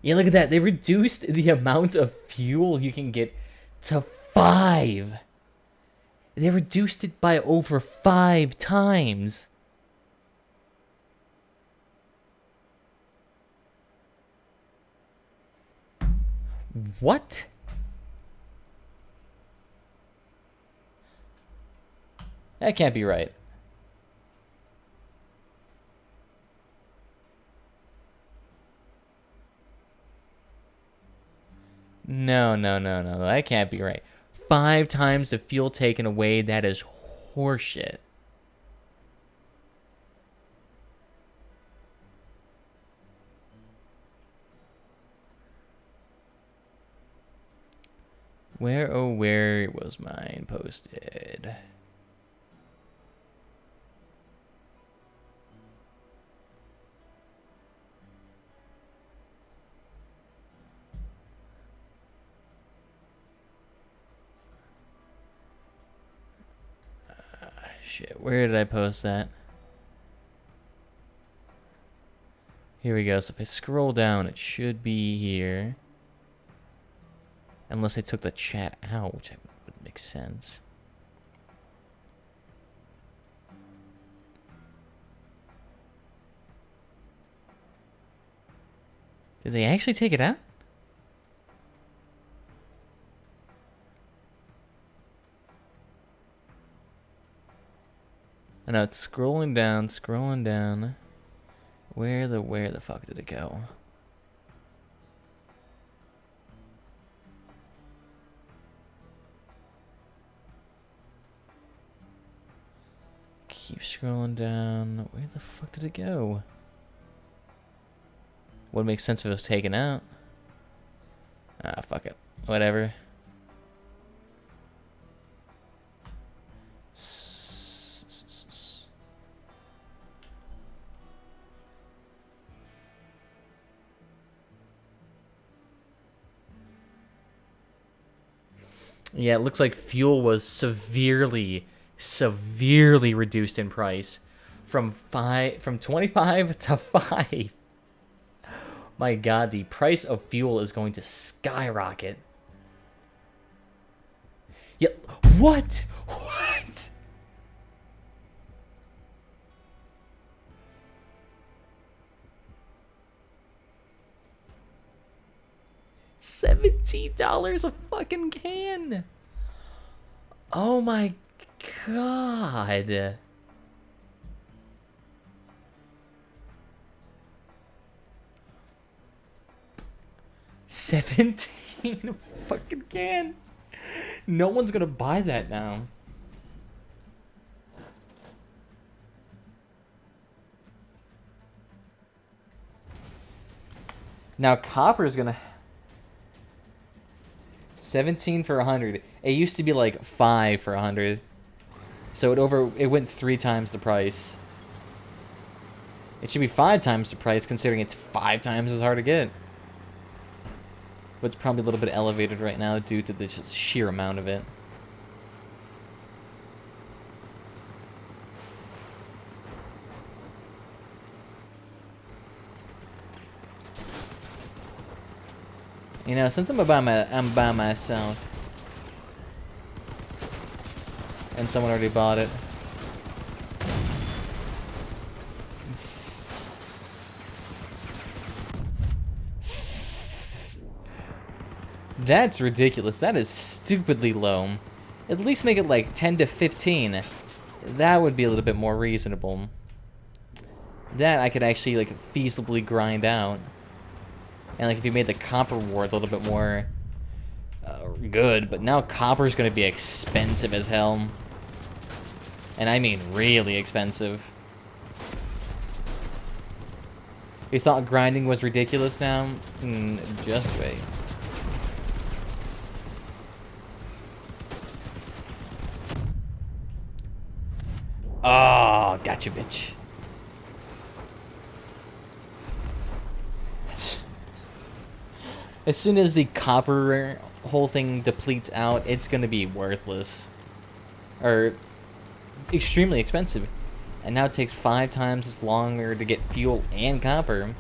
Yeah, look at that. They reduced the amount of fuel you can get to 5. They reduced it by over 5 times. What? That can't be right. No. That can't be right. 5 times the fuel taken away, that is horseshit. Where, oh, where was mine posted? Shit, where did I post that? Here we go. So if I scroll down, it should be here. Unless I took the chat out, which would make sense. Did they actually take it out? I know it's scrolling down. Where the fuck did it go? Keep scrolling down. Where the fuck did it go? Would make sense if it was taken out. Ah, fuck it. Whatever. Yeah, it looks like fuel was severely reduced in price from 25 to 5. My god, the price of fuel is going to skyrocket. Yeah, what? What? $17 a fucking can. Oh my god. $17 fucking can. No one's gonna buy that now. Now copper is gonna 17 for 100. It used to be like 5 for 100. So it went 3 times the price. It should be 5 times the price considering it's 5 times as hard to get. But it's probably a little bit elevated right now due to the just sheer amount of it. You know, since I'm by myself, and someone already bought it. That's ridiculous. That is stupidly low. At least make it like 10 to 15. That would be a little bit more reasonable. That I could actually like feasibly grind out. And like if you made the copper wards a little bit more good, but now copper's gonna be expensive as hell. And I mean really expensive. You thought grinding was ridiculous now? Just wait. Oh, gotcha, bitch. As soon as the copper whole thing depletes out, it's gonna be worthless. Or extremely expensive. And now it takes 5 times as longer to get fuel and copper.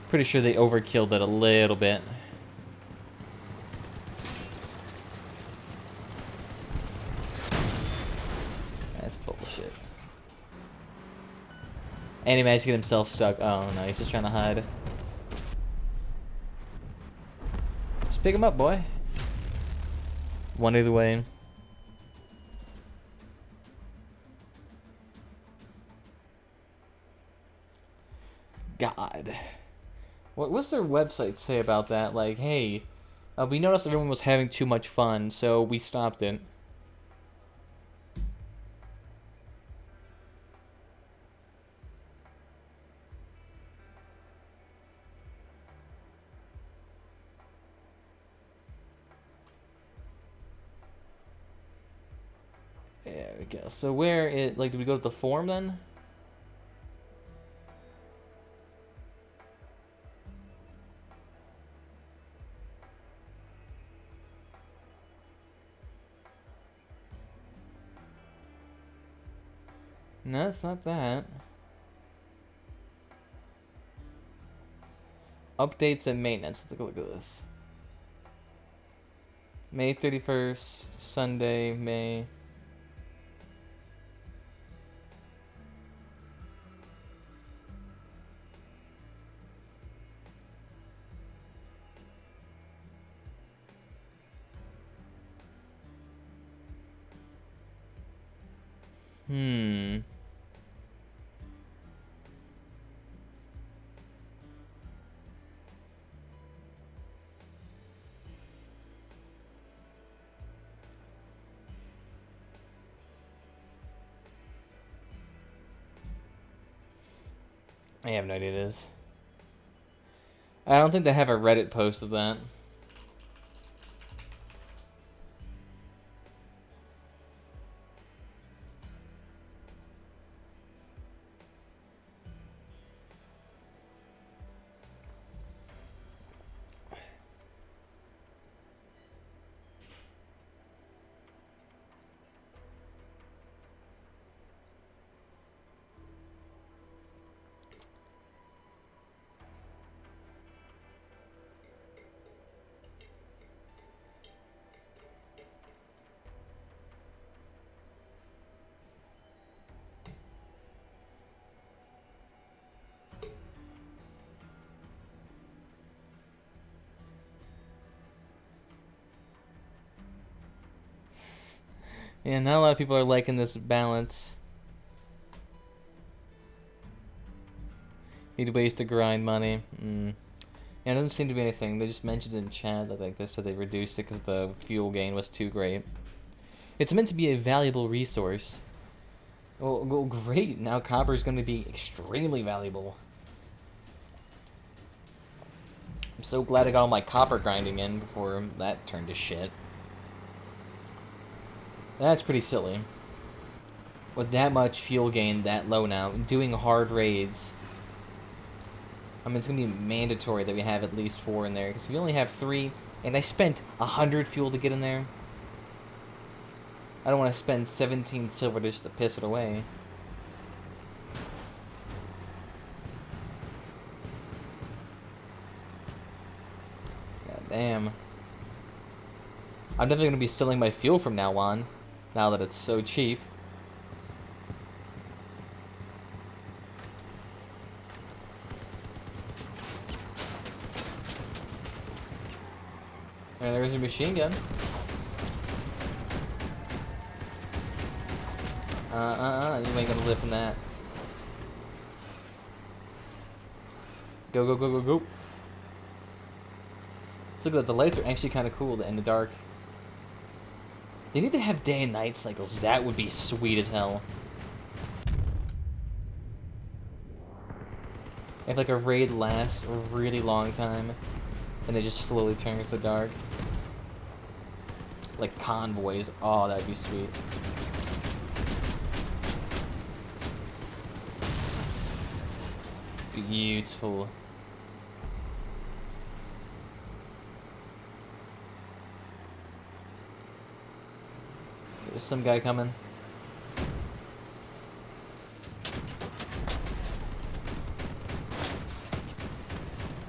Pretty sure they overkilled it a little bit. That's bullshit. And he managed to get himself stuck. Oh no, he's just trying to hide. Just pick him up, boy. One either way. God. What's their website say about that? Like, hey, we noticed everyone was having too much fun, so we stopped it. There we go. So where it like, do we go to the forum then? No, it's not that. Updates and maintenance. Let's take a look at this. May 31st, Sunday, May. I have no idea what it is. I don't think they have a Reddit post of that. Yeah, not a lot of people are liking this balance. Need ways to grind money. Yeah, it doesn't seem to be anything. They just mentioned in chat that like they said they reduced it because the fuel gain was too great. It's meant to be a valuable resource. Well, great. Now copper is going to be extremely valuable. I'm so glad I got all my copper grinding in before that turned to shit. That's pretty silly. With that much fuel gain that low now, doing hard raids. I mean, it's going to be mandatory that we have at least 4 in there. Because if you only have 3, and I spent 100 fuel to get in there, I don't want to spend 17 silver just to piss it away. God damn. I'm definitely going to be selling my fuel from now on, now that it's so cheap. And there's your machine gun. You ain't gonna live from that. Go, go, go, go, go. Let's look at that. The lights are actually kind of cool in the dark. They need to have day and night cycles. That would be sweet as hell. If like a raid lasts a really long time, and it just slowly turns to dark. Like convoys. Oh, that'd be sweet. Beautiful. There's some guy coming.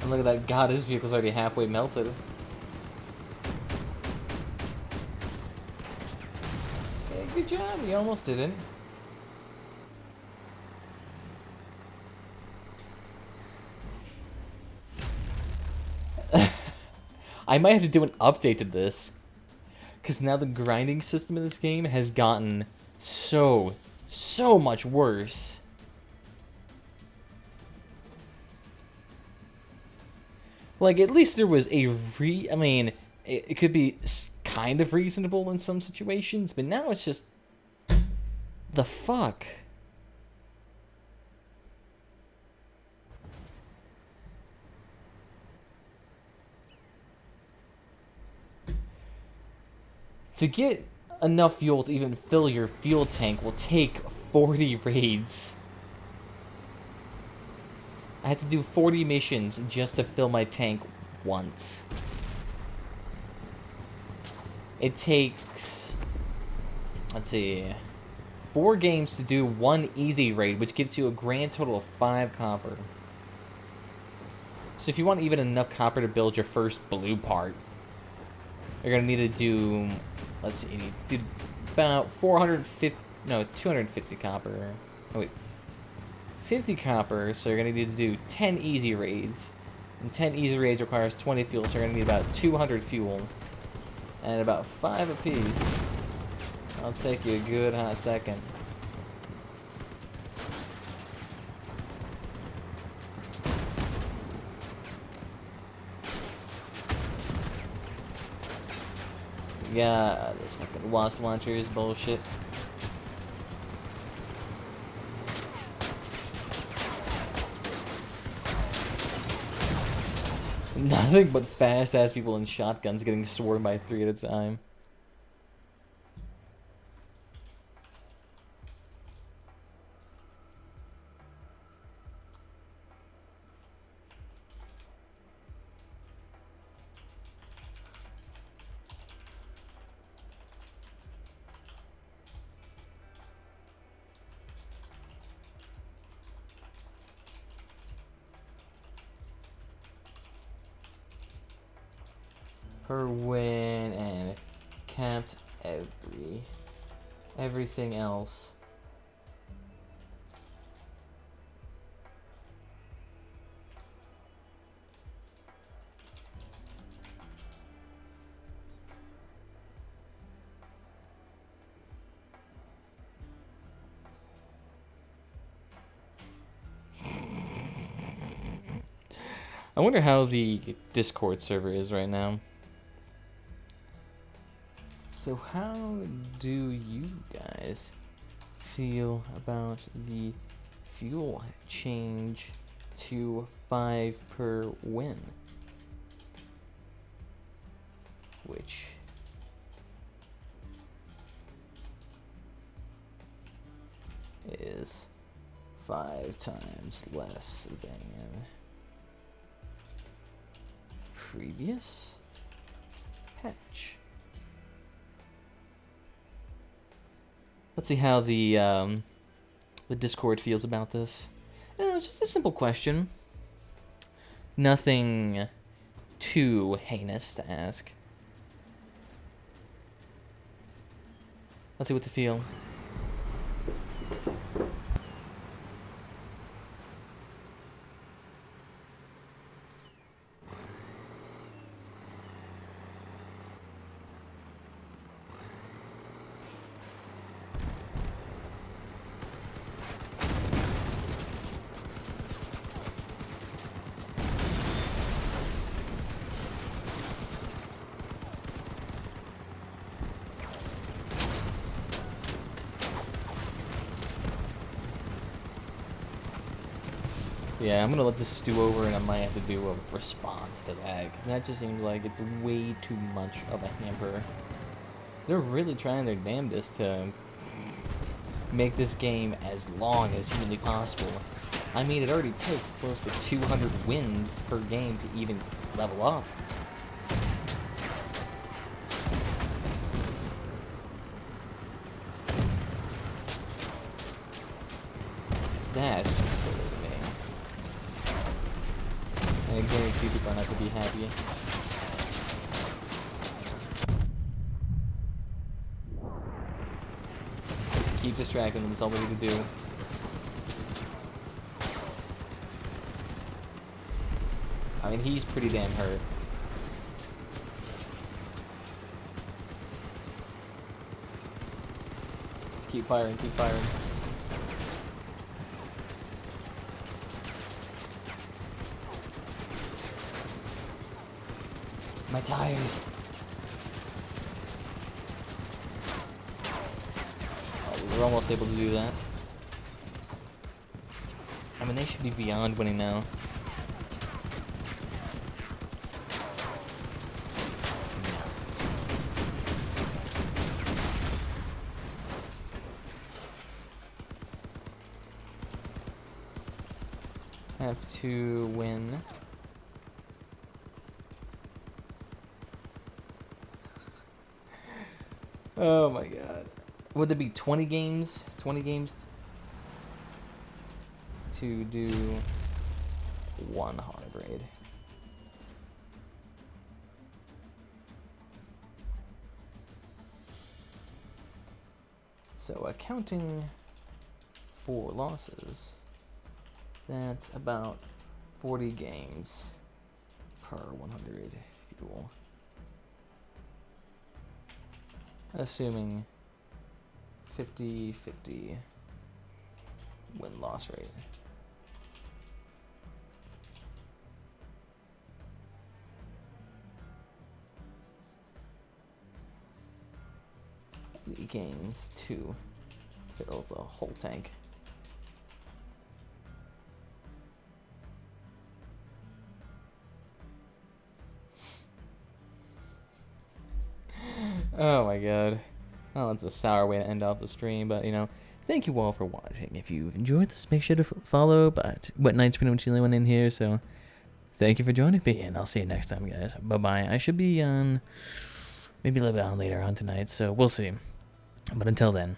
And look at that. God, his vehicle's already halfway melted. Okay, good job. You almost didn't. I might have to do an update to this. Because now the grinding system in this game has gotten so much worse. Like, at least there was a I mean, it could be kind of reasonable in some situations, but now it's just... The fuck? To get enough fuel to even fill your fuel tank will take 40 raids. I had to do 40 missions just to fill my tank once. It takes, let's see, 4 games to do 1 easy raid, which gives you a grand total of 5 copper. So if you want even enough copper to build your first blue part, you're gonna need to do, let's see, you do about 250 copper. Oh wait, 50 copper, so you're gonna need to do 10 easy raids. And 10 easy raids requires 20 fuel, so you're gonna need about 200 fuel. And about 5 apiece. I'll take you a good hot second. Yeah, this fucking wasp launcher is bullshit. Nothing but fast-ass people in shotguns getting swarmed by 3 at a time. Per win and capped everything else. I wonder how the Discord server is right now. So how do you guys feel about the fuel change to 5 per win? Which is 5 times less than previous patch. Let's see how the Discord feels about this. It's just a simple question. Nothing too heinous to ask. Let's see what they feel. Yeah, I'm gonna let this stew over, and I might have to do a response to that, because that just seems like it's way too much of a hamper. They're really trying their damnedest to make this game as long as humanly possible. I mean, it already takes close to 200 wins per game to even level up. That's just silly to me. I guarantee people are not going to be happy. Just keep distracting them, that's all we need to do. I mean, he's pretty damn hurt. Just keep firing, keep firing. Am I tired? Oh, we were almost able to do that. I mean, they should be beyond winning now. Have to win. Oh my god. Would there be 20 games? 20 games to do one hybrid? So accounting for losses, that's about 40 games per 100 fuel. Assuming 50-50 win-loss rate. The games to fill the whole tank. Oh my god. Well, it's a sour way to end off the stream, but, you know, thank you all for watching. If you've enjoyed this, make sure to follow, but Wet Night's pretty much the only one in here, so thank you for joining me, and I'll see you next time, guys. Bye-bye. I should be on, maybe a little bit on later on tonight, so we'll see. But until then.